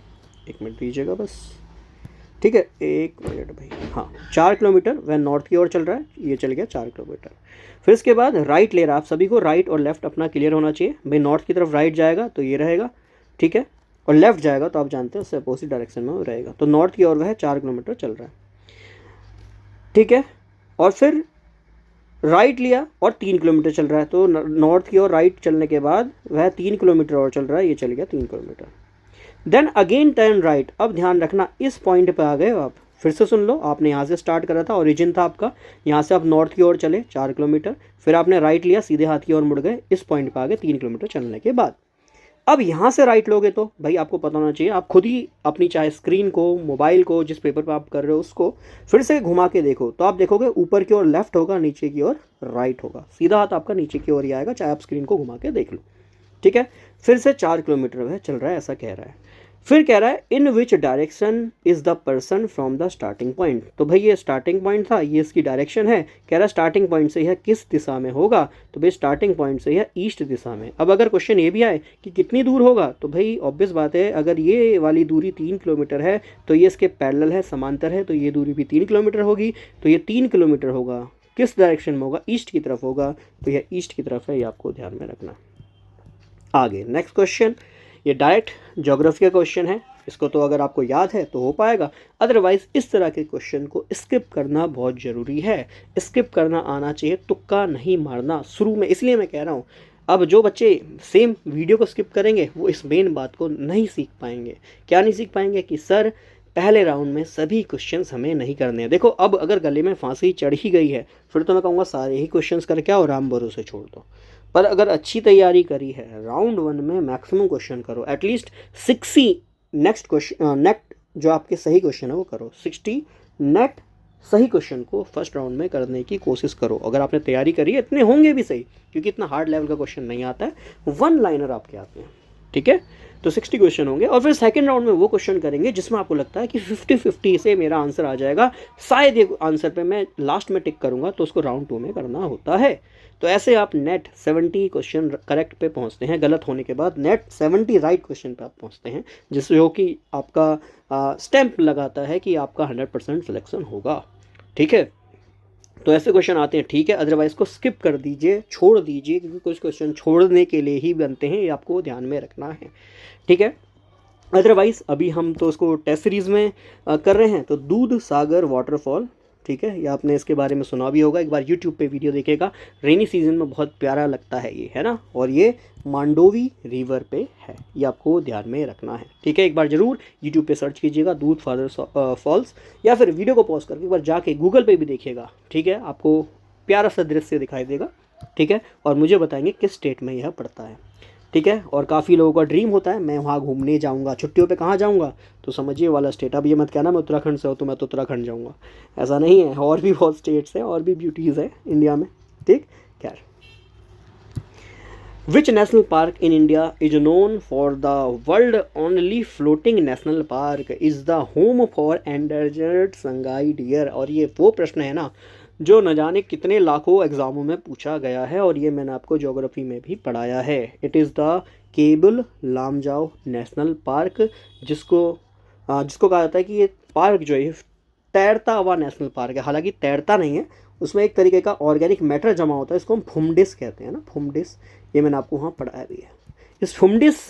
1 मिनट दीजिएगा बस, ठीक है 1 मिनट भाई, हाँ 4 किलोमीटर वह नॉर्थ की ओर चल रहा है, ये चल गया 4 किलोमीटर। फिर इसके बाद राइट ले रहा है, आप सभी को राइट और लेफ्ट अपना क्लियर होना चाहिए भाई। नॉर्थ की तरफ राइट जाएगा तो ये रहेगा, ठीक है, और लेफ्ट जाएगा तो आप जानते हैं उससे अपोजिट डायरेक्शन में वो रहेगा। तो नॉर्थ की ओर वह 4 किलोमीटर चल रहा है, ठीक है, और फिर राइट लिया और 3 किलोमीटर चल रहा है, तो नॉर्थ की ओर राइट चलने के बाद वह 3 किलोमीटर और चल रहा है, ये चल गया 3 kilometre. Then again turn right, अब ध्यान रखना इस पॉइंट पे आ गए हो आप, फिर से सुन लो, आपने यहाँ से स्टार्ट करा था, ओरिजिन था आपका, यहाँ से आप नॉर्थ की ओर चले 4 किलोमीटर, फिर आपने राइट लिया, सीधे हाथ की ओर मुड़ गए, इस पॉइंट पे आ गए 3 किलोमीटर चलने के बाद। अब यहाँ से राइट लोगे तो भाई आपको पता होना चाहिए, आप खुद ही अपनी चाहे स्क्रीन को, मोबाइल को, जिस पेपर पर आप कर रहे हो उसको फिर से घुमा के देखो, तो आप देखोगे ऊपर की ओर लेफ्ट होगा, नीचे की ओर राइट होगा, सीधा हाथ आपका नीचे की ओर ही आएगा, चाहे आप स्क्रीन को घुमा के देख लो, ठीक है। फिर से 4 किलोमीटर वह चल रहा है, ऐसा कह रहा है। फिर कह रहा है in which direction is the person from the starting point. तो भाई ये स्टार्टिंग पॉइंट था, ये इसकी डायरेक्शन है, कह रहा है स्टार्टिंग पॉइंट से यह किस दिशा में होगा, तो भाई स्टार्टिंग पॉइंट से यह ईस्ट दिशा में। अब अगर क्वेश्चन ये भी आए कि कितनी दूर होगा, तो भाई ऑब्वियस बात है, अगर ये वाली दूरी 3 किलोमीटर है तो ये इसके पैरेलल है, समांतर है, तो ये दूरी भी 3 किलोमीटर होगी, तो ये 3 किलोमीटर होगा, किस डायरेक्शन में होगा, ईस्ट की तरफ होगा, तो यह ईस्ट की तरफ है, ये आपको ध्यान में रखना। आगे नेक्स्ट क्वेश्चन, ये डायरेक्ट ज्योग्राफी का क्वेश्चन है, इसको तो अगर आपको याद है तो हो पाएगा, अदरवाइज इस तरह के क्वेश्चन को स्किप करना बहुत ज़रूरी है, स्किप करना आना चाहिए, तुक्का नहीं मारना शुरू में, इसलिए मैं कह रहा हूँ। अब जो बच्चे सेम वीडियो को स्किप करेंगे वो इस मेन बात को नहीं सीख पाएंगे। क्या नहीं सीख पाएंगे कि सर पहले राउंड में सभी क्वेश्चंस हमें नहीं करने हैं। देखो अब अगर गले में फांसी चढ़ ही गई है फिर तो मैं कहूँगा सारे ही क्वेश्चंस करके आओ, राम भरोसे छोड़ दो। पर अगर अच्छी तैयारी करी है, राउंड 1 में मैक्सिमम क्वेश्चन करो, एटलीस्ट 60 नेक्स्ट क्वेश्चन नेट जो आपके सही क्वेश्चन है वो करो, 60 नेट सही क्वेश्चन को फर्स्ट राउंड में करने की कोशिश करो। अगर आपने तैयारी करी है, इतने होंगे भी सही, क्योंकि इतना हार्ड लेवल का क्वेश्चन नहीं आता है, 1 लाइनर आपके आते हैं, ठीक है, तो 60 क्वेश्चन होंगे। और फिर सेकंड राउंड में वो क्वेश्चन करेंगे जिसमें आपको लगता है कि 50-50 से मेरा आंसर आ जाएगा, शायद ये आंसर पे मैं लास्ट में टिक करूंगा, तो उसको राउंड 2 में करना होता है। तो ऐसे आप नेट 70 क्वेश्चन करेक्ट पे पहुंचते हैं, गलत होने के बाद नेट 70 राइट क्वेश्चन पे आप पहुंचते हैं, जिससे जो कि आपका स्टैंप लगाता है कि आपका 100% सिलेक्शन होगा, ठीक है। तो ऐसे क्वेश्चन आते हैं, ठीक है, अदरवाइज को स्किप कर दीजिए, छोड़ दीजिए, क्योंकि कुछ क्वेश्चन छोड़ने के लिए ही बनते हैं, ये आपको ध्यान में रखना है, ठीक है। अदरवाइज अभी हम तो उसको टेस्ट सीरीज़ में कर रहे हैं, तो दूध सागर वाटरफॉल, ठीक है, ये आपने इसके बारे में सुना भी होगा, एक बार यूट्यूब पे वीडियो देखेगा, रेनी सीजन में बहुत प्यारा लगता है ये, है ना, और ये मांडोवी रिवर पे है, ये आपको ध्यान में रखना है, ठीक है। एक बार ज़रूर यूट्यूब पे सर्च कीजिएगा दूध फादर फॉल्स, या फिर वीडियो को पॉज करके एक बार जाके गूगल पे भी देखिएगा, ठीक है, आपको प्यारा सा दृश्य दिखाई देगा, ठीक है, और मुझे बताएंगे किस स्टेट में यह पड़ता है, ठीक है। और काफ़ी लोगों का ड्रीम होता है मैं वहाँ घूमने जाऊँगा, छुट्टियों पे कहाँ जाऊँगा, तो समझिए वाला स्टेट। अब ये मत कहना मैं उत्तराखंड से हूँ तो मैं तो उत्तराखंड जाऊँगा, ऐसा नहीं है, और भी बहुत स्टेट्स हैं और भी ब्यूटीज़ है इंडिया में, ठीक। खैर, which national park in India is known for the world only floating national park is the home for endangered Sangai deer. और ये वो प्रश्न है ना जो न जाने कितने लाखों एग्ज़ामों में पूछा गया है, और ये मैंने आपको ज्योग्राफी में भी पढ़ाया है। It is the Keibul Lamjao national park, जिसको कहा जाता है कि ये पार्क जो है तैरता हुआ नेशनल पार्क है। हालांकि तैरता नहीं है, उसमें एक तरीके का ऑर्गेनिक मैटर जमा होता है, इसको हम फुमडिस कहते हैं ना, फुमडिस, ये मैंने आपको वहाँ पढ़ाया भी है। इस फुमडिस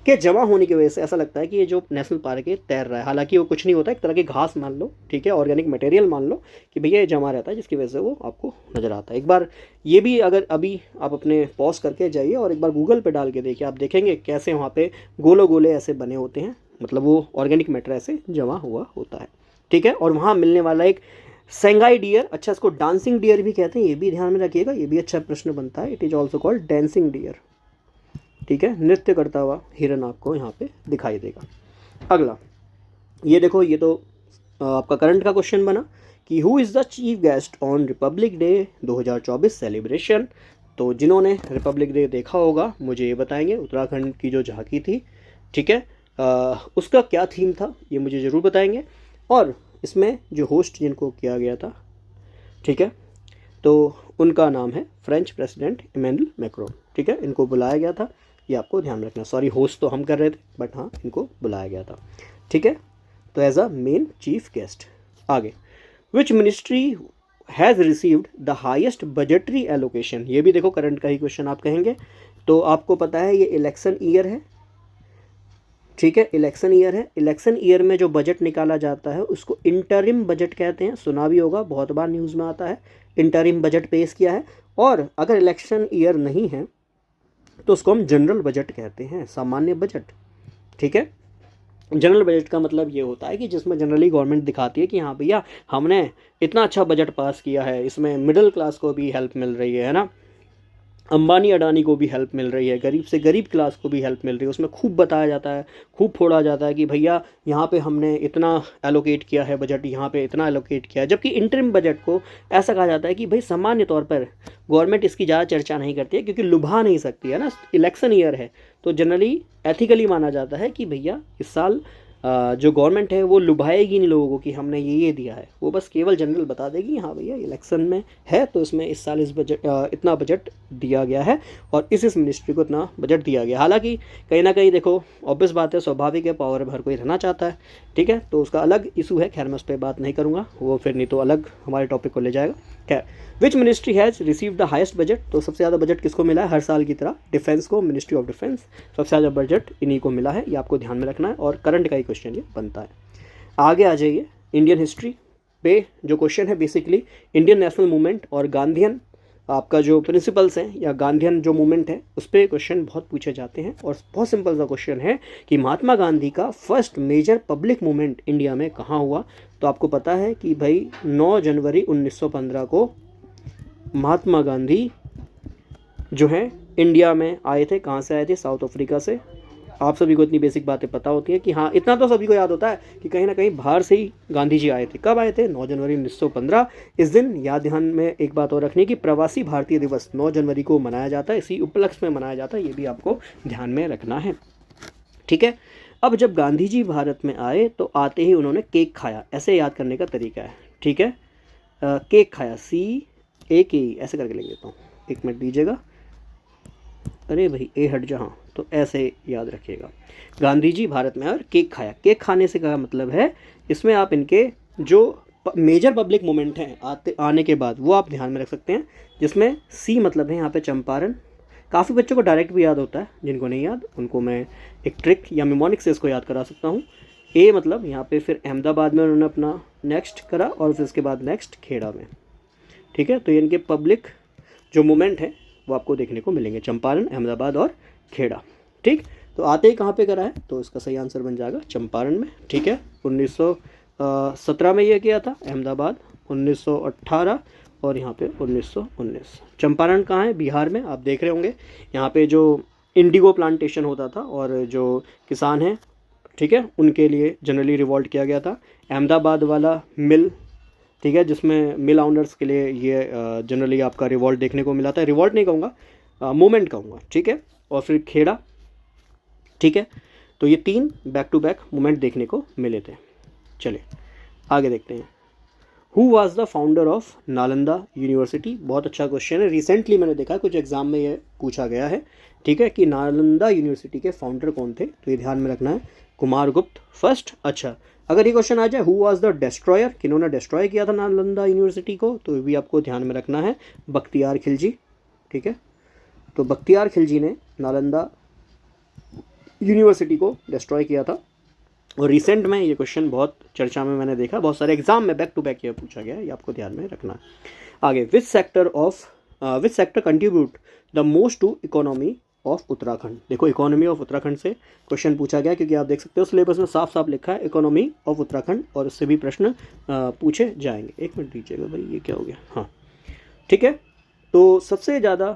के जमा होने की वजह से ऐसा लगता है कि ये जो नेशनल पार्क है तैर रहा है, हालांकि वो कुछ नहीं होता, एक तरह की घास मान लो, ठीक है, ऑर्गेनिक मटेरियल मान लो कि भैया ये जमा रहता है, जिसकी वजह से वो आपको नज़र आता है। एक बार ये भी अगर अभी आप अपने पॉज करके जाइए और एक बार गूगल पे डाल के देखिए, आप देखेंगे कैसे वहाँ पे गोले गोले ऐसे बने होते हैं, मतलब वो ऑर्गेनिक मैटर ऐसे जमा हुआ होता है, ठीक है। और वहाँ मिलने वाला एक सेंगाई डियर, अच्छा इसको डांसिंग डियर भी कहते हैं, ये भी ध्यान में रखिएगा, ये भी अच्छा प्रश्न बनता है। It is also called dancing dear, ठीक है, नृत्य करता हुआ हिरन आपको यहाँ पे दिखाई देगा। अगला ये देखो, ये तो आपका करंट का क्वेश्चन बना कि who is the chief guest on Republic day 2024 celebration. तो जिन्होंने रिपब्लिक डे देखा होगा मुझे ये बताएंगे, उत्तराखंड की जो झांकी थी, ठीक है, उसका क्या थीम था ये मुझे ज़रूर बताएंगे। और इसमें जो होस्ट जिनको किया गया था, ठीक है, तो उनका नाम है फ्रेंच प्रेसिडेंट इमैनुअल मैक्रोन, ठीक है, इनको बुलाया गया था, ये आपको ध्यान रखना। सॉरी, होस्ट तो हम कर रहे थे बट हाँ इनको बुलाया गया था, ठीक है, तो as a main chief guest. आगे, which ministry has received the highest budgetary allocation. ये भी देखो करंट का ही क्वेश्चन आप कहेंगे। तो आपको पता है ये इलेक्शन ईयर है, ठीक है, इलेक्शन ईयर है। इलेक्शन ईयर में जो बजट निकाला जाता है उसको इंटरिम बजट कहते हैं, सुना भी होगा, बहुत बार न्यूज़ में आता है, इंटरिम बजट पेश किया है। और अगर इलेक्शन ईयर नहीं है तो उसको हम जनरल बजट कहते हैं, सामान्य बजट, ठीक है। जनरल बजट का मतलब ये होता है कि जिसमें जनरली गवर्नमेंट दिखाती है कि हाँ भैया हमने इतना अच्छा बजट पास किया है, इसमें मिडिल क्लास को भी हेल्प मिल रही है ना, अंबानी अडानी को भी हेल्प मिल रही है, गरीब से गरीब क्लास को भी हेल्प मिल रही है। उसमें खूब बताया जाता है, खूब फोड़ा जाता है कि भैया यहाँ पे हमने इतना एलोकेट किया है बजट, यहाँ पे इतना एलोकेट किया है। जबकि इंटरिम बजट को ऐसा कहा जाता है कि भाई सामान्य तौर पर गवर्नमेंट इसकी ज़्यादा चर्चा नहीं करती है क्योंकि लुभा नहीं सकती है ना, इलेक्शन ईयर है। तो जनरली एथिकली माना जाता है कि भैया इस साल जो गवर्नमेंट है वो लुभाएगी नहीं लोगों को कि हमने ये दिया है, वो बस केवल जनरल बता देगी हाँ भैया इलेक्शन में है तो इसमें इस साल इस बजट इतना बजट दिया गया है और इस मिनिस्ट्री को इतना बजट दिया गया। हालांकि कहीं ना कहीं देखो ऑब्वियस बात है, स्वाभाविक है, पावर हर कोई रहना चाहता है, ठीक है, तो उसका अलग इशू है, खैर मैं उस पर बात नहीं करूँगा, वो फिर नहीं तो अलग हमारे टॉपिक को ले जाएगा। खैर, विच ministry has receive the highest budget. तो सबसे ज़्यादा बजट किसको मिला है हर साल की तरह, डिफेंस को, मिनिस्ट्री ऑफ डिफेंस, सबसे ज़्यादा बजट इन्हीं को मिला है, ये आपको ध्यान में रखना है और करंट का ही क्वेश्चन ये बनता है। आगे आ जाइए, इंडियन हिस्ट्री पे जो क्वेश्चन है बेसिकली इंडियन नेशनल मूवमेंट और गांधीयन आपका जो प्रिंसिपल्स हैं या गांधीयन जो मूवमेंट है उस पर क्वेश्चन बहुत पूछे जाते हैं। और बहुत सिंपल सा क्वेश्चन है कि महात्मा गांधी का first major public movement India में कहाँ हुआ। तो आपको पता है कि भाई 9 जनवरी 1915 को महात्मा गांधी जो है इंडिया में आए थे। कहाँ से आए थे? साउथ अफ्रीका से। आप सभी को इतनी बेसिक बातें पता होती हैं कि हाँ इतना तो सभी को याद होता है कि कहीं ना कहीं बाहर से ही गांधी जी आए थे। कब आए थे? 9 जनवरी 1915। इस दिन याद ध्यान में एक बात और रखनी कि प्रवासी भारतीय दिवस 9 जनवरी को मनाया जाता है, इसी उपलक्ष्य में मनाया जाता है, ये भी आपको ध्यान में रखना है, ठीक है। अब जब गांधी जी भारत में आए तो आते ही उन्होंने केक खाया, ऐसे याद करने का तरीका है, ठीक है। केक खाया, CAKE ऐसे करके लिख देता हूँ, एक मिनट दीजिएगा, अरे भाई ए हट जा, हाँ तो ऐसे याद रखिएगा। गांधी जी भारत में और केक खाया, केक खाने से क्या मतलब है, इसमें आप इनके जो मेजर पब्लिक मूवमेंट हैं आने के बाद वो आप ध्यान में रख सकते हैं, जिसमें C मतलब है यहाँ पे चंपारण। काफ़ी बच्चों को डायरेक्ट भी याद होता है, जिनको नहीं याद उनको मैं एक ट्रिक या मिमोनिक से इसको याद करा सकता हूँ। A मतलब यहाँ पे फिर अहमदाबाद में उन्होंने अपना नेक्स्ट करा और फिर उसके बाद नेक्स्ट खेड़ा में, ठीक है। तो ये इनके पब्लिक जो मूवमेंट है वो आपको देखने को मिलेंगे, चंपारण, अहमदाबाद और खेड़ा, ठीक। तो आते ही कहाँ पे करा है, तो इसका सही आंसर बन जाएगा चंपारण में, ठीक है। 1917 में ये किया था अहमदाबाद, 1918 और यहाँ पे 1919। चंपारण कहाँ है? बिहार में। आप देख रहे होंगे यहाँ पे जो इंडिगो प्लांटेशन होता था और जो किसान हैं, ठीक है, उनके लिए जनरली रिवॉल्ट किया गया था। अहमदाबाद वाला मिल, ठीक है, जिसमें मिल ऑनर्स के लिए ये जनरली आपका रिवॉल्ट देखने को मिला था, रिवॉल्ट नहीं कहूँगा, मूवमेंट कहूँगा, ठीक है। और फिर खेड़ा, ठीक है। तो ये 3 बैक टू बैक मूवमेंट देखने को मिले थे। चलिए आगे देखते हैं। Who was the founder of Nalanda university? बहुत अच्छा क्वेश्चन है, रिसेंटली मैंने देखा कुछ एग्जाम में ये पूछा गया है, ठीक है, कि नालंदा यूनिवर्सिटी के फाउंडर कौन थे, तो ये ध्यान में रखना है, कुमारगुप्त फर्स्ट। अच्छा, अगर ये क्वेश्चन आ जाए हु वाज द डिस्ट्रॉयर, किन्होंने डिस्ट्रॉय किया था नालंदा यूनिवर्सिटी को, तो ये भी आपको ध्यान में रखना है, बख्तियार खिलजी, ठीक है। तो बख्तियार खिलजी ने नालंदा यूनिवर्सिटी को डिस्ट्रॉय किया था। और रिसेंट में ये क्वेश्चन बहुत चर्चा में मैंने देखा, बहुत सारे एग्जाम में बैक टू बैक ये पूछा गया है, ये आपको ध्यान में रखना है। आगे, which sector contribute the most to economy of Uttarakhand? देखो इकोनॉमी ऑफ उत्तराखंड से क्वेश्चन पूछा गया क्योंकि आप देख सकते हो सिलेबस में साफ साफ लिखा है इकोनॉमी ऑफ उत्तराखंड, और इससे भी प्रश्न पूछे जाएंगे। एक मिनट दीजिएगा भाई, ये क्या हो गया, हाँ ठीक है। तो सबसे ज़्यादा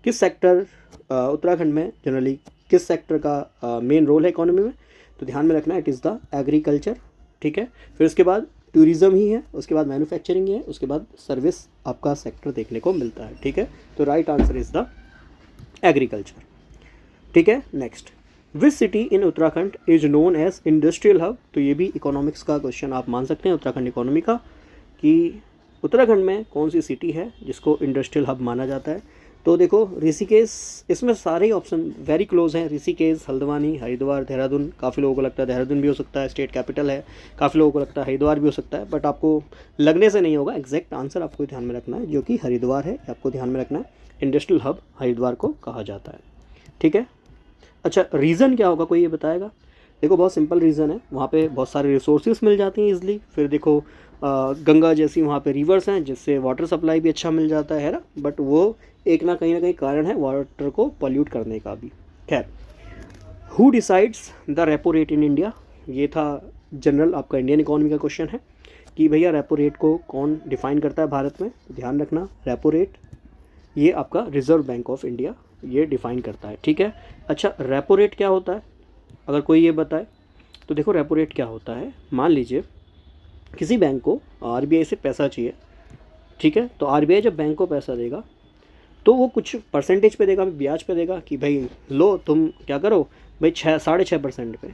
किस सेक्टर उत्तराखंड में जनरली किस सेक्टर का मेन रोल है इकोनॉमी में? तो ध्यान में रखना इट इज़ द एग्रीकल्चर, ठीक है। फिर उसके बाद टूरिज़्म ही है, उसके बाद मैन्युफैक्चरिंग है, उसके बाद सर्विस आपका सेक्टर देखने को मिलता है, ठीक है। तो right answer is the agriculture, ठीक है। Next, which city in Uttarakhand is known as industrial hub. तो ये भी इकोनॉमिक्स का क्वेश्चन आप मान सकते हैं, उत्तराखंड इकोनॉमी का, कि उत्तराखंड में कौन सी सिटी है जिसको इंडस्ट्रियल हब माना जाता है। तो देखो ऋषिकेश, इसमें सारे ही ऑप्शन वेरी क्लोज हैं, ऋषिकेश, हल्द्वानी, हरिद्वार, देहरादून। काफ़ी लोगों को लगता है देहरादून भी हो सकता है, स्टेट कैपिटल है। काफ़ी लोगों को लगता है हरिद्वार भी हो सकता है, बट आपको लगने से नहीं होगा, एग्जैक्ट आंसर आपको ध्यान में रखना है जो कि हरिद्वार है, आपको ध्यान में रखना है। इंडस्ट्रियल हब हरिद्वार को कहा जाता है, ठीक है। अच्छा, रीज़न क्या होगा, कोई ये बताएगा? देखो बहुत सिंपल रीज़न है, वहाँ पे बहुत सारे रिसोर्सेज मिल जाती हैं ईजिली। फिर देखो गंगा जैसी वहाँ पे रिवर्स हैं जिससे वाटर सप्लाई भी अच्छा मिल जाता है ना, बट वो एक ना कहीं कारण है वाटर को पॉल्यूट करने का भी। खैर, who decides the repo rate in India, ये था जनरल आपका इंडियन इकोनॉमी का क्वेश्चन है कि भैया रेपो रेट को कौन डिफाइन करता है भारत में। ध्यान रखना, रेपो रेट ये आपका रिजर्व बैंक ऑफ इंडिया ये डिफाइन करता है, ठीक है। अच्छा, रेपो रेट क्या होता है, अगर कोई ये बताए तो देखो रेपो रेट क्या होता है। मान लीजिए किसी बैंक को आरबीआई से पैसा चाहिए, ठीक है, तो आरबीआई जब बैंक को पैसा देगा तो वो कुछ परसेंटेज पे देगा, ब्याज पे देगा कि भाई लो तुम क्या करो भाई 6.5% पे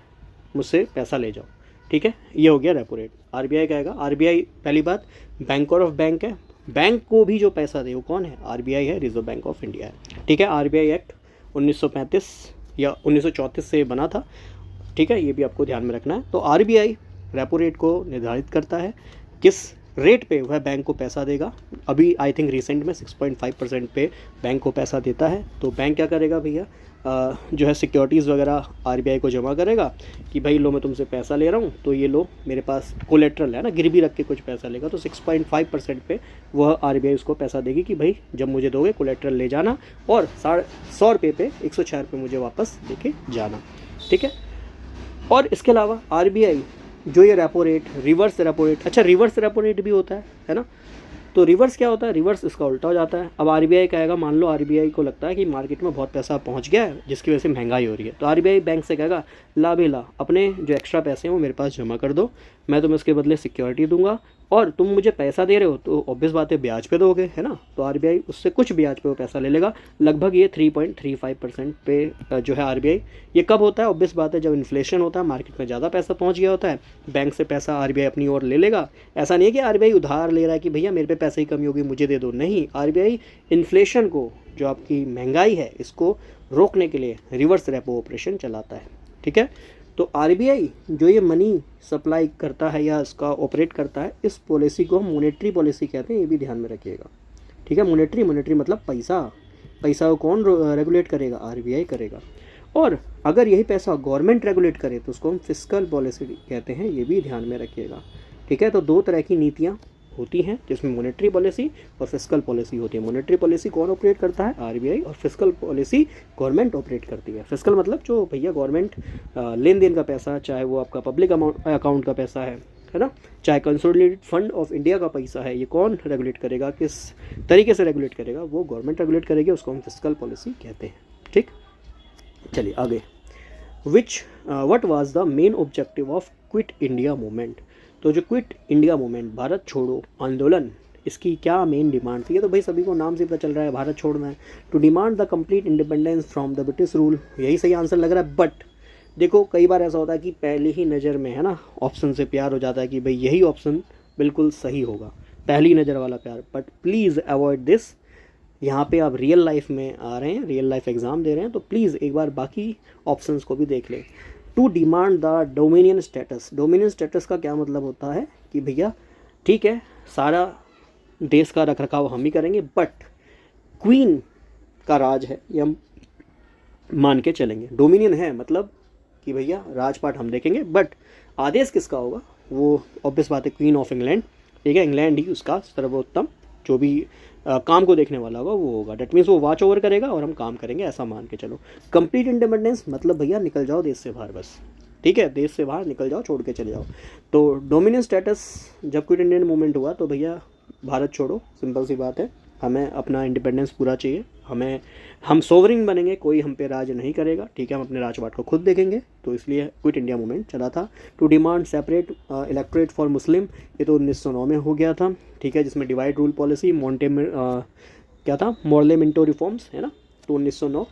मुझसे पैसा ले जाओ, ठीक है। ये हो गया रेपो रेट। आरबीआई कहेगा, आरबीआई पहली बात बैंकर ऑफ बैंक है, बैंक को भी जो पैसा दे वो कौन है, आरबीआई है, रिजर्व बैंक ऑफ इंडिया है, ठीक है। आरबीआई एक्ट 1935 या 1934 से बना था, ठीक है, ये भी आपको ध्यान में रखना है। तो आरबीआई रेपो रेट को निर्धारित करता है, किस रेट पे वह बैंक को पैसा देगा। अभी आई थिंक रिसेंट में 6.5% पे बैंक को पैसा देता है। तो बैंक क्या करेगा भैया, जो है सिक्योरिटीज़ वगैरह आरबीआई को जमा करेगा कि भाई लो मैं तुमसे पैसा ले रहा हूँ, तो ये लो मेरे पास कोलेट्रल है ना, गिरवी रख के कुछ पैसा लेगा। तो 6.5% पे वह आरबीआई उसको पैसा देगी कि भाई जब मुझे दोगे कोलेट्रल ले जाना और 100 रुपये पे 106 रुपये मुझे वापस लेके जाना, ठीक है। और इसके अलावा आरबीआई जो ये repo rate, reverse repo rate, अच्छा रिवर्स रेपो रेट भी होता है ना। तो रिवर्स क्या होता है, रिवर्स इसका उल्टा हो जाता है। अब आरबीआई कहेगा, मान लो आरबीआई को लगता है कि मार्केट में बहुत पैसा पहुंच गया है जिसकी वजह से महंगाई हो रही है, तो आरबीआई बैंक से कहेगा ला बे ला, अपने जो एक्स्ट्रा पैसे हैं वो मेरे पास जमा कर दो, मैं तुम्हें उसके बदले सिक्योरिटी दूंगा और तुम मुझे पैसा दे रहे हो तो ऑब्वियस बात है ब्याज पे दोगे, है ना। तो आरबीआई उससे कुछ ब्याज पे वो पैसा ले लेगा, लगभग ये 3.35% पे जो है आरबीआई। ये कब होता है, ऑब्वियस बात है जब इन्फ्लेशन होता है, मार्केट में ज़्यादा पैसा पहुंच गया होता है, बैंक से पैसा आरबीआई अपनी ओर ले लेगा। ऐसा नहीं है कि आरबीआई उधार ले रहा है कि भैया मेरे पे पैसे की कमी होगी मुझे दे दो, नहीं, आरबीआई इन्फ्लेशन को, जो आपकी महंगाई है, इसको रोकने के लिए रिवर्स रेपो ऑपरेशन चलाता है, ठीक है। तो आरबीआई जो ये मनी सप्लाई करता है या इसका ऑपरेट करता है, इस पॉलिसी को हम मॉनेटरी पॉलिसी कहते हैं, ये भी ध्यान में रखिएगा, ठीक है। मॉनेटरी मतलब पैसा को कौन रेगुलेट करेगा, आरबीआई करेगा। और अगर यही पैसा गवर्नमेंट रेगुलेट करे तो उसको हम फिस्कल पॉलिसी कहते हैं, ये भी ध्यान में रखिएगा, ठीक है। तो दो तरह की नीतियाँ होती हैं जिसमें मॉनेटरी पॉलिसी और फिस्कल पॉलिसी होती है। मॉनेटरी पॉलिसी कौन ऑपरेट करता है, आरबीआई, और फिस्कल पॉलिसी गवर्नमेंट ऑपरेट करती है। फिस्कल मतलब जो भैया गवर्नमेंट लेन देन का पैसा, चाहे वो आपका पब्लिक अकाउंट का पैसा है ना, चाहे कंसोलिडेटेड फंड ऑफ इंडिया का पैसा है, ये कौन रेगुलेट करेगा, किस तरीके से रेगुलेट करेगा, वो गवर्नमेंट रेगुलेट करेगी, उसको हम फिस्कल पॉलिसी कहते हैं, ठीक। चलिए आगे, what was the main objective of quit India movement. तो जो क्विट इंडिया मूवमेंट, भारत छोड़ो आंदोलन, इसकी क्या मेन डिमांड थी। ये तो भाई सभी को नाम से पता चल रहा है, भारत छोड़ना है, to demand the complete independence from the British rule, यही सही आंसर लग रहा है। बट देखो कई बार ऐसा होता है कि पहली ही नज़र में, है ना, ऑप्शन से प्यार हो जाता है कि भाई यही ऑप्शन बिल्कुल सही होगा, पहली नज़र वाला प्यार। बट प्लीज़ अवॉइड दिस, यहाँ पे आप रियल लाइफ में आ रहे हैं, रियल लाइफ एग्ज़ाम दे रहे हैं, तो प्लीज़ एक बार बाकी ऑप्शंस को भी देख लें। To demand the dominion status, dominion status का क्या मतलब होता है कि भैया ठीक है सारा देश का रख रखाव हम ही करेंगे, बट क्वीन का राज है ये हम मान के चलेंगे। डोमिनियन है मतलब कि भैया राजपाट हम देखेंगे, बट आदेश किसका होगा, वो ऑब्वियस बात है क्वीन ऑफ इंग्लैंड, ठीक है, इंग्लैंड ही उसका सर्वोत्तम जो भी काम को देखने वाला होगा वो होगा। डेट मीन्स वो वॉच ओवर करेगा और हम काम करेंगे, ऐसा मान के चलो। कंप्लीट इंडिपेंडेंस मतलब भैया निकल जाओ देश से बाहर, बस ठीक है, देश से बाहर निकल जाओ, छोड़ के चले जाओ। तो डोमिनियन स्टेटस जब क्विट इंडियन मूवमेंट हुआ तो भैया भारत छोड़ो, सिंपल सी बात है, हमें अपना इंडिपेंडेंस पूरा चाहिए, हम सोवरिन बनेंगे, कोई हम पे राज नहीं करेगा, ठीक है, हम अपने राजपाट को खुद देखेंगे, तो इसलिए क्विट इंडिया मूवमेंट चला था। To demand separate electorate for Muslim, ये तो 1909 में हो गया था, ठीक है, जिसमें डिवाइड रूल पॉलिसी क्या था, मॉर्लेमेंटो रिफॉर्म्स, है ना, तो 1909।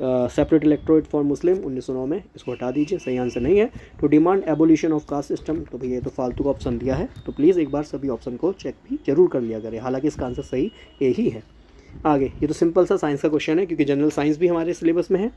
सेपरेट इलेक्टोरेट फॉर मुस्लिम 1909 में, इसको हटा दीजिए, सही आंसर नहीं है। To demand abolition of caste system, तो भैया ये तो फालतू का ऑप्शन दिया है, तो प्लीज़ एक बार सभी ऑप्शन को चेक भी जरूर कर लिया करें, हालांकि इसका आंसर सही ए ही है। आगे, ये तो सिंपल सा साइंस का क्वेश्चन है, क्योंकि जनरल साइंस भी हमारे सिलेबस में है।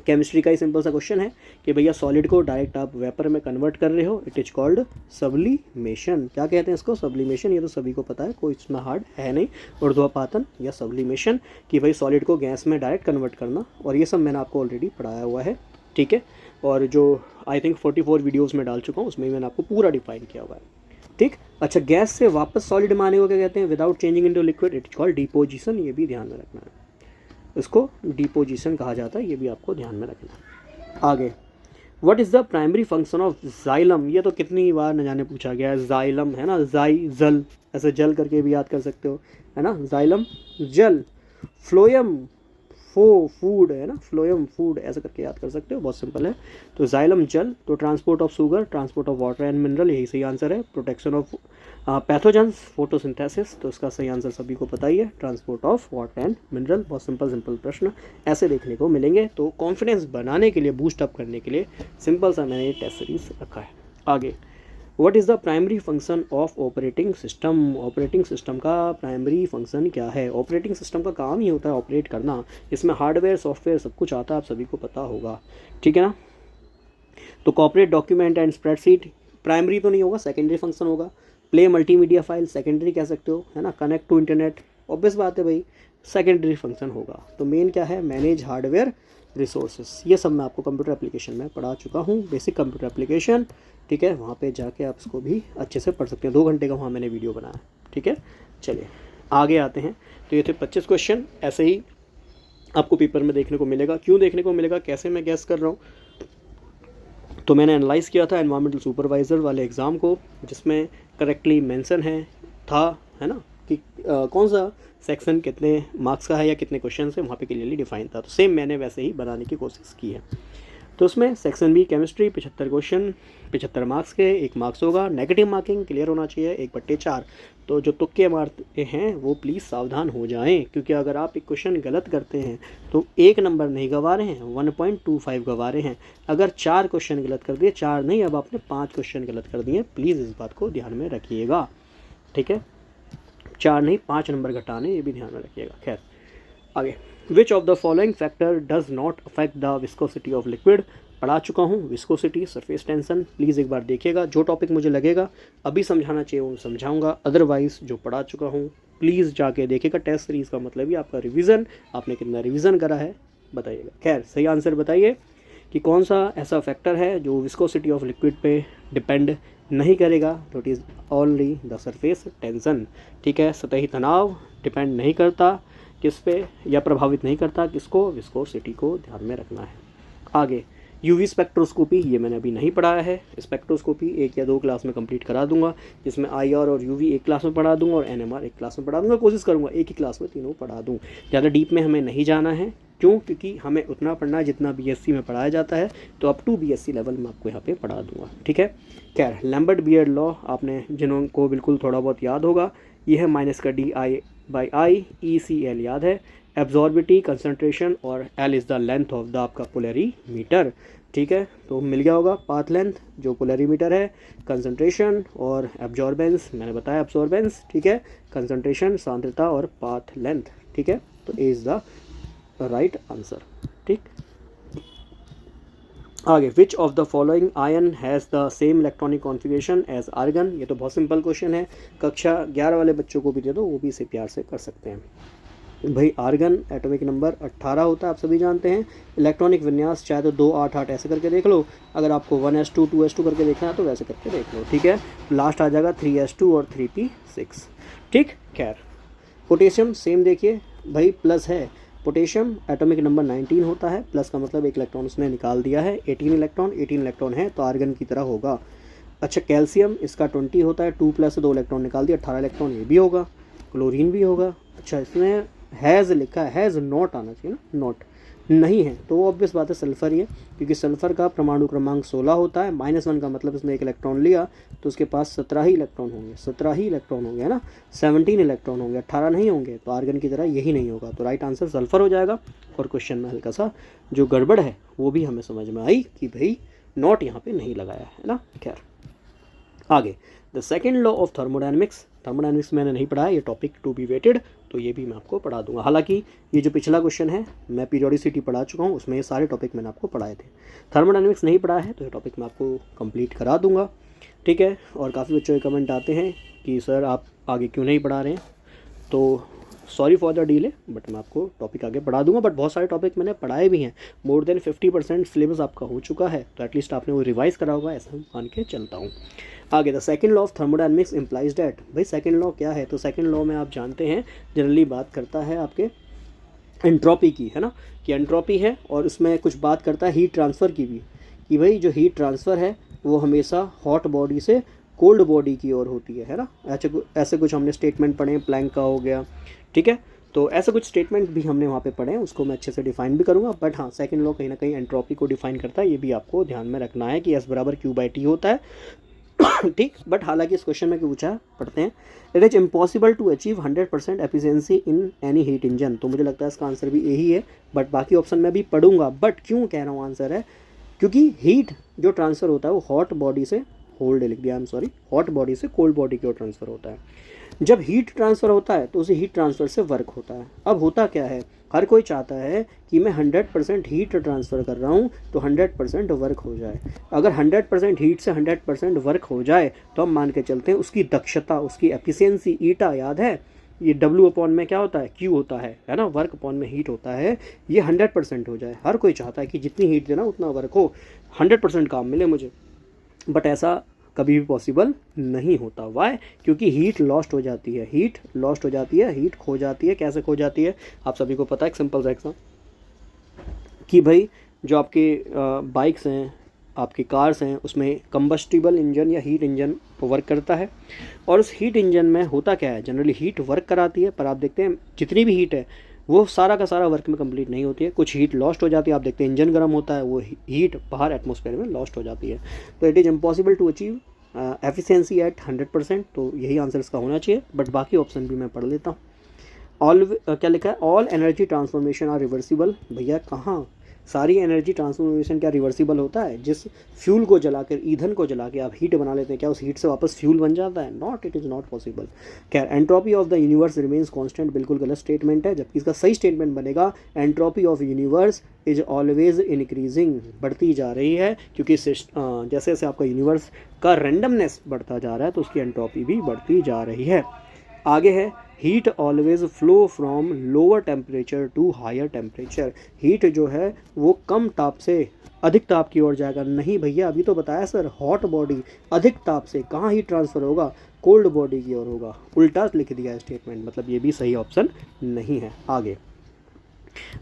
केमिस्ट्री का ही सिंपल सा क्वेश्चन है कि भैया सॉलिड को डायरेक्ट आप वेपर में कन्वर्ट कर रहे हो, इट इज कॉल्ड सब्लिमेशन। क्या कहते हैं इसको, सब्लिमेशन, ये तो सभी को पता है, कोई इसमें हार्ड है नहीं, ऊर्ध्वपातन या सब्लिमेशन, कि भाई सॉलिड को गैस में डायरेक्ट कन्वर्ट करना, और ये सब मैंने आपको ऑलरेडी पढ़ाया हुआ है, ठीक है, और जो आई थिंक 44 वीडियोज़ में डाल चुका हूँ, उसमें मैंने आपको पूरा डिफाइन किया हुआ है, ठीक। अच्छा, गैस से वापस सॉलिड में आने को क्या कहते हैं, without changing into liquid, it is called deposition, ये भी ध्यान में रखना है, इसको डिपोजिशन कहा जाता है, ये भी आपको ध्यान में रखना है। आगे, what is the primary function of xylem, ये तो कितनी बार न जाने पूछा गया है, जाइलम है ना, जाई जल, ऐसे जल करके भी याद कर सकते हो, है ना, जाइलम जल, फ्लोयम फूड, है ना, फ्लोयम फूड, ऐसा करके याद कर सकते हो, बहुत सिंपल है। तो जाइलम जल, तो transport of sugar, transport of water and mineral, यही सही आंसर है। प्रोटेक्शन ऑफ पैथोजेंस, फोटोसिंथेसिस, तो इसका सही आंसर सभी को पता ही है, transport of water and mineral. बहुत सिंपल प्रश्न ऐसे देखने को मिलेंगे, तो कॉन्फिडेंस बनाने के लिए, बूस्ट अप करने के लिए सिंपल सा मैंने ये टेस्ट सीरीज रखा है। आगे, what is the primary function of operating system, operating system का प्राइमरी फंक्शन क्या है। ऑपरेटिंग सिस्टम का काम ही होता है ऑपरेट करना, इसमें हार्डवेयर सॉफ्टवेयर सब कुछ आता है, आप सभी को पता होगा, ठीक है ना। तो corporate document and spreadsheet primary तो नहीं होगा, सेकेंडरी फंक्शन होगा। प्ले मल्टीमीडिया फाइल सेकेंडरी कह सकते हो, है ना। कनेक्ट टू इंटरनेट, ऑब्वियस बात है भाई, सेकेंडरी फंक्शन होगा। तो मेन क्या है, मैनेज हार्डवेयर रिसोर्सेस, ये सब मैं आपको कंप्यूटर एप्लीकेशन में पढ़ा चुका हूँ, बेसिक कंप्यूटर एप्लीकेशन, ठीक है, वहाँ पे जाके आप इसको भी अच्छे से पढ़ सकते हैं, 2 घंटे का वहाँ मैंने वीडियो बनाया, ठीक है। चलिए आगे आते हैं। तो ये थे 25 क्वेश्चन, ऐसे ही आपको पेपर में देखने को मिलेगा। क्यों देखने को मिलेगा, कैसे मैं गैस कर रहा हूँ, तो मैंने एनालाइज़ किया था एनवायरमेंटल सुपरवाइज़र वाले एग्ज़ाम को, जिसमें करेक्टली मेंशन है ना, कि कौन सा सेक्शन कितने मार्क्स का है या कितने क्वेश्चन है, वहाँ पे क्लियरली डिफाइन था। तो सेम मैंने वैसे ही बनाने की कोशिश की है। तो उसमें section B chemistry 75 question, 75 marks के, 1 मार्क्स होगा। नेगेटिव मार्किंग क्लियर होना चाहिए, 1/4। तो जो तुक्के मारते हैं वो प्लीज़ सावधान हो जाएं, क्योंकि अगर आप एक क्वेश्चन गलत करते हैं तो 1 नंबर नहीं गंवा रहे हैं, 1.25 गंवा रहे हैं। अगर 4 क्वेश्चन गलत कर दिए, 4 नहीं, अब आपने 5 क्वेश्चन गलत कर दिए, प्लीज़ इस बात को ध्यान में रखिएगा, ठीक है। 4 नहीं, 5 नंबर घटाने, ये भी ध्यान में रखिएगा। खैर आगे, which of the following factor does not affect the viscosity of liquid, पढ़ा चुका हूँ, विस्कोसिटी, सरफेस टेंशन, प्लीज़ एक बार देखिएगा। जो टॉपिक मुझे लगेगा अभी समझाना चाहिए वो समझाऊंगा, अदरवाइज जो पढ़ा चुका हूँ प्लीज़ जाके देखिएगा। टेस्ट सीरीज़ का मतलब ही आपका रिवीजन, आपने कितना रिवीजन करा है बताइएगा। खैर सही आंसर बताइए कि कौन सा ऐसा फैक्टर है जो विस्कोसिटी ऑफ लिक्विड पे डिपेंड नहीं करेगा, तो it is only the surface tension, ठीक है। सतही तनाव डिपेंड नहीं करता किस पे, या प्रभावित नहीं करता किसको, विस्कोसिटी को ध्यान में रखना है। आगे, यूवी स्पेक्ट्रोस्कोपी, ये मैंने अभी नहीं पढ़ाया है। स्पेक्ट्रोस्कोपी 1 या 2 क्लास में कंप्लीट करा दूंगा, जिसमें IR और UV 1 क्लास में पढ़ा दूंगा और NMR 1 क्लास में पढ़ा दूंगा। कोशिश करूंगा एक ही क्लास में तीनों पढ़ा दूं, ज़्यादा डीप में हमें नहीं जाना है। क्यों, क्योंकि हमें उतना पढ़ना है जितना BSc में पढ़ाया जाता है, तो अप टू BSc लेवल में आपको यहाँ पे पढ़ा दूंगा, ठीक है। खैर, लैम्बर्ट बियर्ड लॉ आपने जिनको बिल्कुल थोड़ा बहुत याद होगा, ये है -DI/I ECL याद है। एब्जॉर्बिटी, कंसंट्रेशन और L is the length of the आपका पोलरीमीटर, ठीक है। तो मिल गया होगा पाथ लेंथ जो पोलरीमीटर है, कंसंट्रेशन और एब्जॉर्बेंस, मैंने बताया एब्जॉर्बेंस, ठीक है, कंसंट्रेशन सांद्रता और पाथ लेंथ, ठीक है। तो A is the right answer, ठीक। आगे, which of the following ion has the same electronic configuration as argon, ये तो बहुत सिंपल क्वेश्चन है, कक्षा 11 वाले बच्चों को भी दे दो, वो भी इसे प्यार से कर सकते हैं। भाई आर्गन एटॉमिक नंबर 18 होता है, आप सभी जानते हैं। इलेक्ट्रॉनिक विन्यास चाहे तो 2 8 8 ऐसे करके देख लो, अगर आपको 1s2 2s2 करके देखना है तो वैसे करके देख लो, ठीक है। लास्ट आ जाएगा 3s2 और 3p6, ठीक। खैर, पोटेशियम सेम देखिए भाई, प्लस है, पोटेशियम एटॉमिक नंबर 19 होता है, प्लस का मतलब 1 इलेक्ट्रॉन उसने निकाल दिया है, 18 इलेक्ट्रॉन है तो आर्गन की तरह होगा। अच्छा, कैल्शियम इसका 20 होता है, 2 प्लस 2 इलेक्ट्रॉन निकाल दिया, 18 इलेक्ट्रॉन ये भी होगा। क्लोरीन भी होगा। अच्छा, इसमें हैज़ लिखा है, हैज़ नॉट आना चाहिए ना, नॉट नहीं है, तो वो ऑब्वियस बात है सल्फ़र ही है, क्योंकि सल्फ़र का परमाणु क्रमांक 16 होता है। -1 का मतलब इसमें 1 इलेक्ट्रॉन लिया तो उसके पास 17 ही इलेक्ट्रॉन होंगे, 17 ही इलेक्ट्रॉन होंगे, है ना, 17 इलेक्ट्रॉन होंगे, 18 नहीं होंगे। तो आर्गन की तरह यही नहीं होगा, तो राइट आंसर सल्फ़र हो जाएगा। और क्वेश्चन में हल्का सा जो गड़बड़ है वो भी हमें समझ में आई कि भाई नॉट यहाँ पे नहीं लगाया है ना। खैर आगे, the second law of thermodynamics. Thermodynamics मैंने नहीं पढ़ा है, ये टॉपिक टू बी वेटेड, तो ये भी मैं आपको पढ़ा दूंगा। हालांकि ये जो पिछला क्वेश्चन है मैं पीरियोडिसिटी पढ़ा चुका हूँ, उसमें ये सारे टॉपिक मैंने आपको पढ़ाए थे। थर्मोडायनेमिक्स नहीं पढ़ा है तो ये टॉपिक मैं आपको कंप्लीट करा दूंगा, ठीक है। और काफ़ी बच्चों के कमेंट आते हैं कि सर आप आगे क्यों नहीं पढ़ा रहे हैं, तो sorry for the delay, but मैं आपको टॉपिक आगे पढ़ा दूंगा। बट बहुत सारे टॉपिक मैंने पढ़ाए भी हैं, मोर देन 50% सिलेबस आपका हो चुका है, तो एटलीस्ट आपने वो रिवाइज करा होगा, ऐसा मान के चलता हूँ। आगे, the second law of thermodynamics implies that. भाई सेकंड लॉ क्या है, तो सेकंड लॉ में आप जानते हैं जनरली बात करता है आपके एंट्रोपी की, है ना, कि एंट्रोपी है, और उसमें कुछ बात करता है हीट ट्रांसफ़र की भी, कि भाई जो हीट ट्रांसफ़र है वो हमेशा हॉट बॉडी से कोल्ड बॉडी की ओर होती है ना। ऐसे कुछ हमने स्टेटमेंट पढ़े हैं, प्लैंक का हो गया, ठीक है। तो ऐसे कुछ स्टेटमेंट भी हमने वहाँ पे पढ़े हैं, उसको मैं अच्छे से डिफाइन भी करूँगा। बट हाँ, सेकंड लॉ कहीं ना कहीं एंट्रोपी को डिफाइन करता है, ये भी आपको ध्यान में रखना है कि S = Q/T होता है, ठीक। बट हालांकि इस क्वेश्चन में क्या पूछा, पढ़ते हैं, it is impossible to achieve 100% efficiency in any heat engine. तो मुझे लगता है इसका आंसर भी यही है, बट बाकी ऑप्शन मैं भी पढ़ूंगा। बट क्यों कह रहा हूँ आंसर है, क्योंकि हीट जो ट्रांसफ़र होता है वो हॉट बॉडी से होल्ड लिख दिया, हॉट बॉडी से कोल्ड बॉडी की ओर ट्रांसफ़र होता है। जब हीट ट्रांसफ़र होता है तो उसे हीट ट्रांसफ़र से वर्क होता है। अब होता क्या है, हर कोई चाहता है कि मैं 100% हीट ट्रांसफ़र कर रहा हूँ तो 100% वर्क हो जाए। अगर 100% हीट से 100% वर्क हो जाए तो हम मान के चलते हैं उसकी दक्षता, उसकी एफिशिएंसी, ईटा याद है, ये W/, में क्या होता है, Q होता है ना, वर्क अपॉन में हीट होता है, ये 100% हो जाए। हर कोई चाहता है कि जितनी हीट देना उतना वर्क हो, 100% काम मिले मुझे। बट ऐसा कभी भी पॉसिबल नहीं होता। वाई? क्योंकि हीट लॉस्ट हो जाती है, हीट लॉस्ट हो जाती है, हीट खो जाती है। कैसे खो जाती है आप सभी को पता है, एक सिंपल सा एग्जाम्पल, कि भाई जो आपके बाइक्स हैं, आपकी कार्स हैं, उसमें कंबस्टिबल इंजन या हीट इंजन वर्क करता है, और उस हीट इंजन में होता क्या है, जनरली हीट वर्क कराती है, पर आप देखते हैं जितनी भी हीट है वो सारा का सारा वर्क में कंप्लीट नहीं होती है, कुछ हीट लॉस्ट हो जाती है। आप देखते हैं इंजन गर्म होता है, वो हीट बाहर एटमॉस्फेयर में लॉस्ट हो जाती है। तो it is impossible to achieve efficiency at 100%, तो यही आंसर इसका होना चाहिए। बट बाकी ऑप्शन भी मैं पढ़ लेता हूँ। क्या लिखा है, all energy transformation are reversible. भैया कहाँ, सारी एनर्जी ट्रांसफॉर्मेशन क्या रिवर्सिबल होता है? जिस फ्यूल को जलाकर, ईंधन को जला के आप हीट बना लेते हैं, क्या उस हीट से वापस फ्यूल बन जाता है? Not, it is not possible. खैर, entropy of the universe remains constant बिल्कुल गलत स्टेटमेंट है, जबकि इसका सही स्टेटमेंट बनेगा entropy of universe is always increasing, बढ़ती जा रही है, क्योंकि जैसे जैसे आपका यूनिवर्स का रेंडमनेस बढ़ता जा रहा है तो उसकी एंट्रोपी भी बढ़ती जा रही है। आगे है, heat always flow from lower temperature to higher temperature. Heat जो है वो कम ताप से अधिक ताप की ओर जाएगा। नहीं भैया, अभी तो बताया सर, हॉट बॉडी अधिक ताप से कहाँ हीट ट्रांसफ़र होगा, कोल्ड बॉडी की ओर होगा। उल्टा लिख दिया है स्टेटमेंट, मतलब ये भी सही ऑप्शन नहीं है।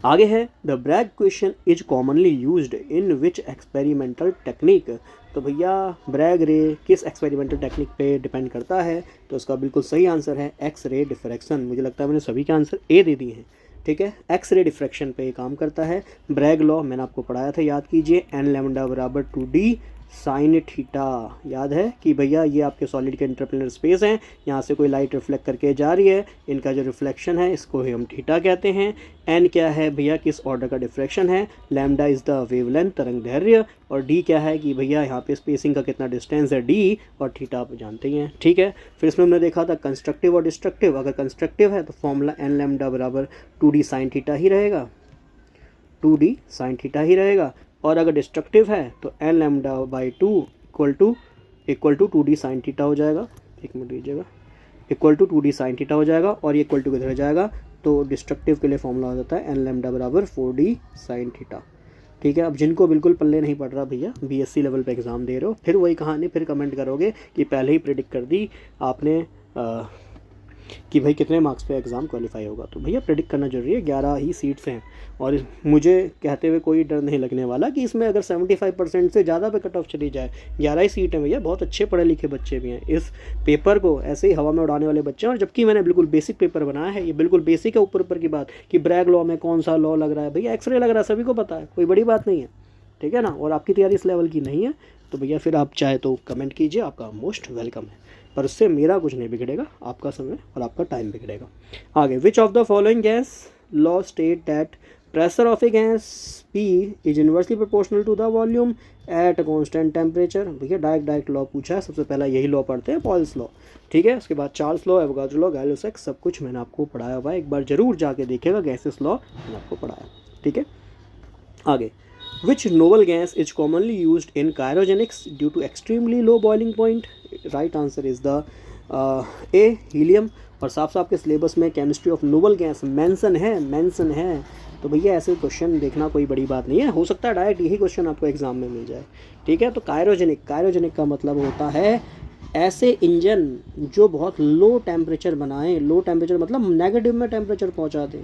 आगे है, the Bragg question is commonly used in which experimental technique. तो भैया ब्रैग रे किस एक्सपेरिमेंटल टेक्निक पे डिपेंड करता है? तो इसका बिल्कुल सही आंसर है एक्स रे डिफ्रैक्शन। मुझे लगता है मैंने सभी के आंसर ए दे दिए हैं, ठीक है। एक्स रे डिफ्रैक्शन पे काम करता है। ब्रैग लॉ मैंने आपको पढ़ाया था, याद कीजिए, n λ = 2d साइन थीटा। याद है कि भैया ये आपके सॉलिड के इंटरप्लेनर स्पेस हैं, यहाँ से कोई लाइट रिफ्लेक्ट करके जा रही है, इनका जो रिफ्लेक्शन है इसको ही हम थीटा कहते हैं। एन क्या है भैया, किस ऑर्डर का डिफ्रैक्शन है, लैम्डा इज़ द वेवलेंथ, तरंग दैर्घ्य, और डी क्या है कि भैया यहाँ पे स्पेसिंग का कितना डिस्टेंस है, डी, और थीटा आप जानते ही हैं, ठीक है। फिर इसमें हमने देखा था कंस्ट्रक्टिव और डिस्ट्रक्टिव। अगर कंस्ट्रक्टिव है तो formula n λ = 2d sine theta ही रहेगा, 2d साइन थीटा ही रहेगा। और अगर डिस्ट्रक्टिव है तो n λ/2 equal to 2d sine theta हो जाएगा। एक मिनट दीजिएगा, equal to 2d sine theta हो जाएगा, और ये इक्वल टू किधर जाएगा, तो डिस्ट्रक्टिव के लिए फॉर्मूला हो जाता है n λ = 4d साइन थीटा, ठीक है। अब जिनको बिल्कुल पल्ले नहीं पड़ रहा भैया, BSc लेवल पे एग्ज़ाम दे रहे हो, फिर वही कहानी, फिर कमेंट करोगे कि पहले ही प्रेडिक्ट कर दी आपने कि भाई कितने मार्क्स पे एग्ज़ाम क्वालिफाई होगा। तो भैया प्रेडिक्ट करना जरूरी है, 11 ही सीट्स हैं और मुझे कहते हुए कोई डर नहीं लगने वाला कि इसमें अगर 75% से ज़्यादा पे कट ऑफ चली जाए। 11 ही सीट हैं भैया, बहुत अच्छे पढ़े लिखे बच्चे भी हैं। इस पेपर को ऐसे ही हवा में उड़ाने वाले बच्चे हैं, और जबकि मैंने बिल्कुल बेसिक पेपर बनाया है, ये बिल्कुल बेसिक है, ऊपर ऊपर की बात कि ब्रैग लॉ में कौन सा लॉ लग रहा है, भैया एक्सरे लग रहा है, सभी को पता है, कोई बड़ी बात नहीं है, ठीक है ना। और आपकी तैयारी इस लेवल की नहीं है तो भैया फिर आप चाहे तो कमेंट कीजिए, आपका मोस्ट वेलकम है, पर उससे मेरा कुछ नहीं बिगड़ेगा, आपका समय और आपका टाइम बिगड़ेगा। आगे, which of the following gas law state that pressure of a gas P is inversely proportional to the volume at a constant temperature. भैया डायरेक्ट लॉ पूछा है, सबसे पहला यही लॉ पढ़ते हैं, पॉल्स लॉ, ठीक है। उसके बाद Charles law, Avogadro law, gallows act, सब कुछ मैंने आपको पढ़ाया हुआ है, एक बार जरूर जाके देखिएगा, गैसेस लॉ मैंने आपको पढ़ाया, ठीक है। आगे, which noble gas is commonly used in cryogenics due to extremely low boiling point? Right answer is the A, helium। और साफ साफ के सिलेबस में chemistry of noble gas mention है। तो भैया ऐसे क्वेश्चन देखना कोई बड़ी बात नहीं है, हो सकता है डायरेक्ट यही क्वेश्चन आपको एग्जाम में मिल जाए, ठीक है। तो कायरोजेनिक का मतलब होता है ऐसे इंजन जो बहुत लो टेम्परेचर बनाएं, लो टेम्परेचर मतलब नेगेटिव में टेम्परेचर पहुंचा दें,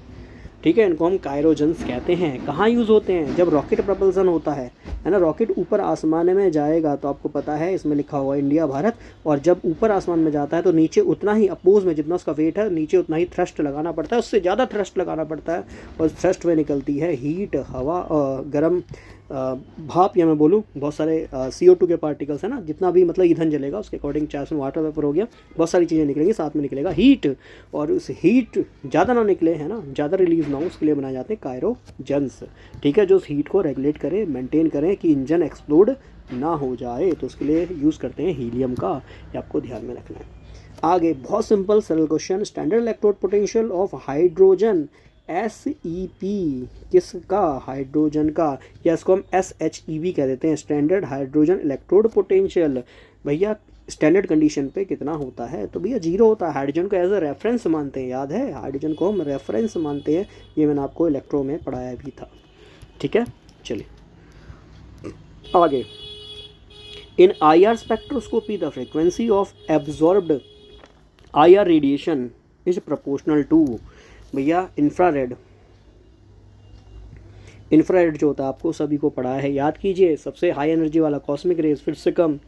ठीक है। इनको हम कायरोजन्स कहते हैं। कहाँ यूज़ होते हैं? जब रॉकेट प्रपल्सन होता है ना, रॉकेट ऊपर आसमान में जाएगा तो आपको पता है इसमें लिखा हुआ इंडिया भारत, और जब ऊपर आसमान में जाता है तो नीचे उतना ही अपोज में, जितना उसका वेट है नीचे उतना ही थ्रस्ट लगाना पड़ता है, उससे ज़्यादा थ्रस्ट लगाना पड़ता है, और थ्रस्ट में निकलती है हीट, हवा, गर्म भाप, या मैं बोलूँ बहुत सारे CO2 के पार्टिकल्स है ना, जितना भी मतलब ईंधन जलेगा उसके अकॉर्डिंग, चाहे उसमें वाटर वेपर हो गया, बहुत सारी चीज़ें निकलेंगी, साथ में निकलेगा हीट, और उस हीट ज़्यादा ना निकले है ना, ज़्यादा रिलीज़ ना हो, उसके लिए बनाए जाते हैं कायरोजन्स, ठीक है, जो उस हीट को रेगुलेट करें, मेंटेन करें कि इंजन एक्सप्लोड ना हो जाए, तो उसके लिए यूज़ करते हैं हीलियम का, ये आपको ध्यान में रखना है। आगे, बहुत सिंपल सरल question, standard electrode potential of hydrogen SEP किसका? हाइड्रोजन का, या इसको हम SHEB कह देते हैं, स्टैंडर्ड हाइड्रोजन इलेक्ट्रोड पोटेंशियल। भैया स्टैंडर्ड कंडीशन पे कितना होता है? तो भैया 0 होता है। हाइड्रोजन को एज अ रेफरेंस मानते हैं, याद है, हाइड्रोजन को हम रेफरेंस मानते हैं, ये मैंने आपको इलेक्ट्रो में पढ़ाया भी था, ठीक है। चलिए आगे, in IR spectroscopy the frequency of absorbed IR radiation is proportional to. भैया इंफ्रारेड जो होता है आपको सभी को पढ़ा है, याद कीजिए, सबसे हाई एनर्जी वाला कॉस्मिक रेज, फिर से कम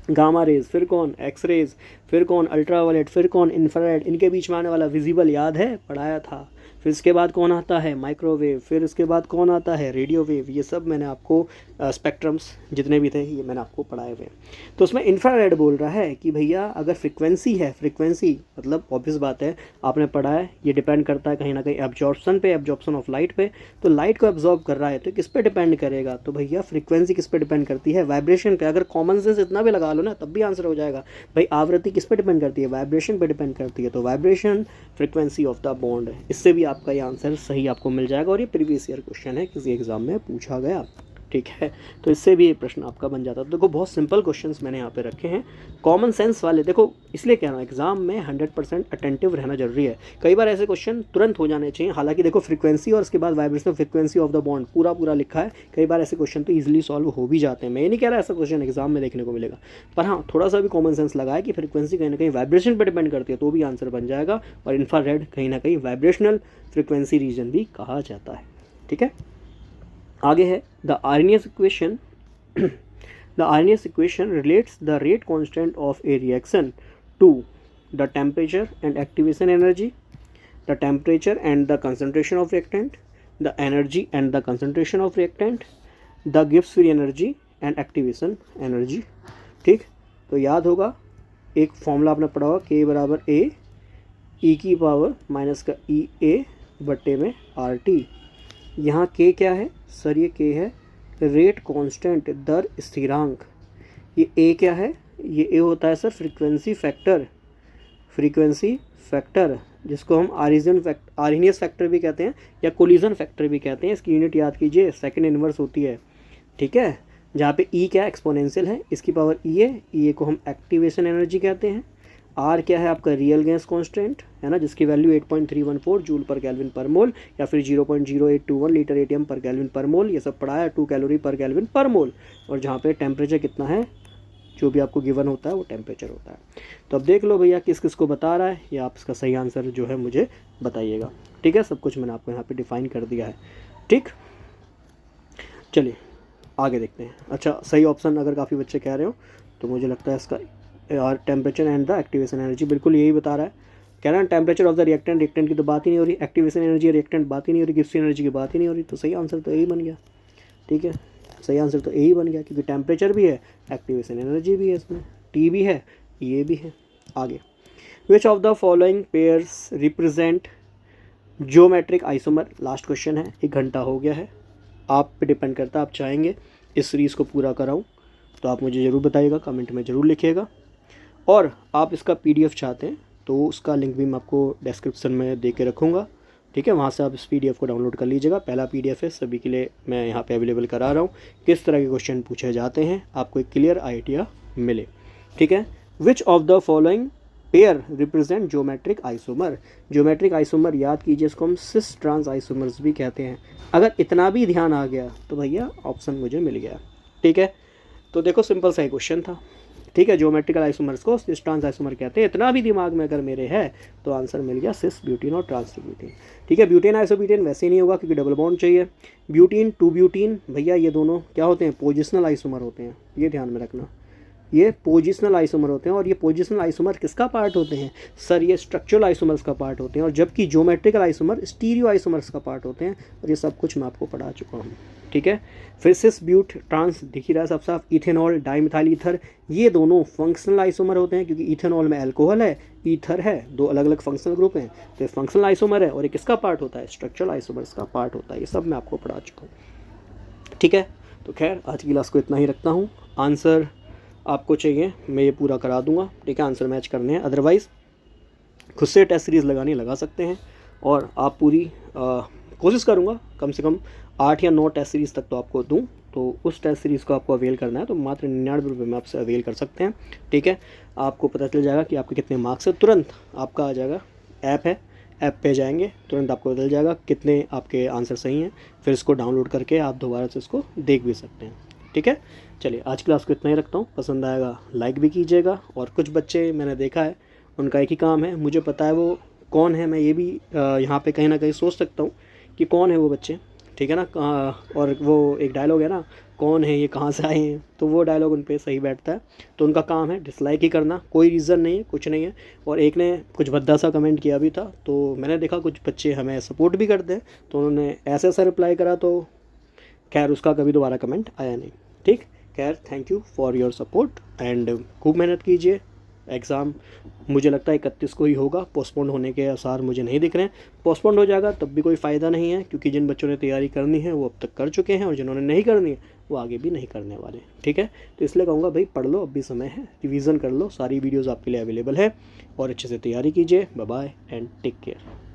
गामा रेज, फिर कौन एक्स रेज, फिर कौन अल्ट्रावायलेट, फिर कौन इंफ्रारेड, इनके बीच में आने वाला विजिबल, याद है, पढ़ाया था। फिर इसके बाद कौन आता है? माइक्रोवेव। फिर इसके बाद कौन आता है? Radio wave. ये सब मैंने आपको स्पेक्ट्रम्स जितने भी थे ये मैंने आपको पढ़ाए हुए हैं। तो उसमें इंफ्रारेड बोल रहा है कि भैया अगर फ्रिक्वेंसी है, फ्रिक्वेंसी मतलब ऑब्वियस बात है, आपने पढ़ा है, ये डिपेंड करता है कहीं ना कहीं एब्जॉर्प्शन पे, एब्जॉर्प्शन ऑफ लाइट पे। तो लाइट को एब्जॉर्ब कर रहा है तो किस पे डिपेंड करेगा? तो भैया फ्रिक्वेंसी किस पे डिपेंड करती है? वाइब्रेशन पे। अगर कॉमन सेंस इतना भी लगा लो ना तब भी आंसर हो जाएगा। भाई आवृत्ति किस पे डिपेंड करती है? वाइब्रेशन पे डिपेंड करती है। तो vibration frequency of the bond, इससे भी आपका ये आंसर सही आपको मिल जाएगा। और ये प्रीवियस ईयर क्वेश्चन है, किसी एग्जाम में पूछा गया, ठीक है। तो इससे भी ये प्रश्न आपका बन जाता है। देखो बहुत सिंपल क्वेश्चंस मैंने यहाँ पे रखे हैं, कॉमन सेंस वाले। देखो इसलिए कह रहा हूँ एग्जाम में 100% अटेंटिव रहना जरूरी है। कई बार ऐसे क्वेश्चन तुरंत हो जाने चाहिए, हालांकि देखो फ्रीक्वेंसी और उसके बाद vibration frequency of the bond पूरा लिखा है। कई बार ऐसे क्वेश्चन तो ईजिली सॉल्व हो भी जाते हैं। मैं ये नहीं कह रहा ऐसा क्वेश्चन एग्जाम में देखने को मिलेगा, पर हाँ थोड़ा सा भी कॉमन सेंस लगाए कि फ्रीक्वेंसी कहीं ना कहीं वाइब्रेशन पर डिपेंड करती है तो भी आंसर बन जाएगा। और इंफ्रारेड कहीं ना कहीं वाइब्रेशनल फ्रिक्वेंसी रीजन भी कहा जाता है, ठीक है। आगे है the Arrhenius equation. The Arrhenius equation relates the rate constant of a reaction to the temperature and activation energy, the temperature and the concentration of reactant, the energy and the concentration of reactant, the Gibbs free energy and activation energy, ठीक। तो याद होगा एक formula आपने पढ़ा होगा, K बराबर A E की पावर माइनस का EA बट्टे में RT। यहाँ K क्या है सर? ये K है रेट कांस्टेंट, दर स्थिरांक। ये A क्या है? ये A होता है सर फ्रीक्वेंसी फैक्टर, जिसको हम आर्नियस फैक्टर भी कहते हैं या कोलिजन फैक्टर भी कहते हैं। इसकी यूनिट याद कीजिए, सेकंड इनवर्स होती है, ठीक है। जहाँ पे E क्या एक्सपोनेंशियल है, इसकी पावर EA को हम एक्टिवेशन एनर्जी कहते हैं। R क्या है आपका? रियल गैस कांस्टेंट है ना, जिसकी वैल्यू 8.314 जूल पर केल्विन पर मोल या फिर 0.0821 लीटर एटीएम पर केल्विन पर मोल, ये सब पढ़ा है। 2 कैलोरी पर केल्विन पर मोल। और जहाँ पे टेम्परेचर कितना है? जो भी आपको गिवन होता है वो टेम्परेचर होता है। तो अब देख लो भैया किस किस को बता रहा है, या आप इसका सही आंसर जो है मुझे बताइएगा। ठीक है, सब कुछ मैंने आपको यहाँ पे डिफाइन कर दिया है। ठीक, चलिए आगे देखते हैं। अच्छा, सही ऑप्शन अगर काफ़ी बच्चे कह रहे हो तो मुझे लगता है इसका यार temperature and the activation energy बिल्कुल यही बता रहा है। कह रहा है temperature of the reactant, reactant की तो बात ही नहीं हो रही, एक्टिवेशन एनर्जी रिएक्टेंट बात ही नहीं हो रही, गिब्स एनर्जी की बात ही नहीं हो रही, तो सही आंसर तो यही बन गया। ठीक है, सही आंसर तो यही बन गया, क्योंकि टेम्परेचर भी है, एक्टिवेशन एनर्जी भी है, इसमें टी भी है, ये भी है। आगे, which of the following pairs represent geometric isomer. Last question है, 1 घंटा हो गया है, आप पे डिपेंड करता है, आप चाहेंगे इस सीरीज़ को पूरा कराऊं तो आप मुझे ज़रूर बताइएगा, कमेंट में ज़रूर लिखिएगा। और आप इसका PDF चाहते हैं तो उसका लिंक भी मैं आपको डिस्क्रिप्शन में दे के रखूँगा। ठीक है, वहाँ से आप इस PDF को डाउनलोड कर लीजिएगा। पहला PDF है, सभी के लिए मैं यहाँ पे अवेलेबल करा रहा हूँ, किस तरह के क्वेश्चन पूछे जाते हैं, आपको एक क्लियर आइडिया मिले। ठीक है, विच of the following pair represent geometric isomer. Geometric isomer याद कीजिए, इसको हम सिस ट्रांस आइसोमर्स भी कहते हैं। अगर इतना भी ध्यान आ गया तो भैया ऑप्शन मुझे मिल गया। ठीक है, तो देखो सिंपल सा ही क्वेश्चन था। ठीक है, ज्योमेट्रिकल आइसोमर्स को सिस ट्रांस आइसोमर कहते हैं। इतना भी दिमाग में अगर मेरे है तो आंसर मिल गया सिस ब्यूटीन और ट्रांस ब्यूटीन। ठीक है, ब्यूटेन आइसोब्यूटेन वैसे ही नहीं होगा क्योंकि डबल बॉन्ड चाहिए। ब्यूटीन टू ब्यूटीन भैया ये दोनों क्या होते हैं, पोजिशनल आइसोमर होते हैं, ये ध्यान में रखना, ये पोजिशनल आइसोमर होते हैं। और ये पोजिशनल आइसोमर किसका पार्ट होते हैं सर, ये स्ट्रक्चरल आइसोमर्स का पार्ट होते हैं। और जबकि ज्योमेट्रिकल आइसोमर स्टीरियो आइसोमर्स का पार्ट होते हैं। और ये सब कुछ मैं आपको पढ़ा चुका हूँ। ठीक है, फिर सिस ब्यूट ट्रांस दिख ही रहा है साफ साफ, इथेनॉल डाइमिथाइल ईथर, ये दोनों फंक्शनल आइसोमर होते हैं क्योंकि इथेनॉल में अल्कोहल है, ईथर है, दो अलग अलग फंक्शनल ग्रुप हैं, तो ये फंक्शनल आइसोमर है। और ये किसका पार्ट होता है, स्ट्रक्चरल आइसोमर्स का पार्ट होता है। ये सब मैं आपको पढ़ा चुका हूँ। ठीक है, तो खैर आज की क्लास को इतना ही रखता हूँ। आंसर आपको चाहिए मैं ये पूरा करा दूंगा। ठीक है, आंसर मैच करने हैं, अदरवाइज़ खुद से टेस्ट सीरीज़ लगानी लगा सकते हैं। और आप पूरी कोशिश करूँगा कम से कम 8 या 9 टेस्ट सीरीज़ तक तो आपको दूँ। तो उस टेस्ट सीरीज़ को आपको अवेल करना है तो मात्र 99 रुपये में आपसे अवेल कर सकते हैं। ठीक है, आपको पता चल जाएगा कि आपके कितने मार्क्स है, तुरंत आपका आ जाएगा, ऐप है, ऐप पे जाएंगे तुरंत आपको बदल जाएगा कितने आपके आंसर सही हैं। फिर इसको डाउनलोड करके आप दोबारा से इसको देख भी सकते हैं। ठीक है, चलिए आज क्लास को इतना ही रखता हूँ। पसंद आएगा लाइक भी कीजिएगा। और कुछ बच्चे मैंने देखा है उनका एक ही काम है, मुझे पता है वो कौन है, मैं ये भी यहाँ पे कहीं ना कहीं सोच सकता हूँ कि कौन है वो बच्चे। ठीक है ना, और वो एक डायलॉग है ना, कौन है ये कहाँ से आए हैं, तो वो डायलॉग उन पे सही बैठता है। तो उनका काम है डिसलाइक ही करना, कोई रीज़न नहीं है, कुछ नहीं है। और एक ने कुछ भद्दा सा कमेंट किया भी था, तो मैंने देखा कुछ बच्चे हमें सपोर्ट भी करते हैं, तो उन्होंने ऐसा ऐसा रिप्लाई करा, तो खैर उसका कभी दोबारा कमेंट आया नहीं। ठीक, खैर thank you for your support and खूब मेहनत कीजिए। एग्ज़ाम मुझे लगता है 31 को ही होगा, पोस्टपोन होने के आसार मुझे नहीं दिख रहे हैं। पोस्टपोन हो जाएगा तब भी कोई फ़ायदा नहीं है, क्योंकि जिन बच्चों ने तैयारी करनी है वो अब तक कर चुके हैं, और जिन्होंने नहीं करनी है वो आगे भी नहीं करने वाले। ठीक है, तो इसलिए कहूँगा भाई पढ़ लो, अब भी समय है, रिवीजन कर लो, सारी वीडियोज़ आपके लिए अवेलेबल है, और अच्छे से तैयारी कीजिए। Bye bye and take care.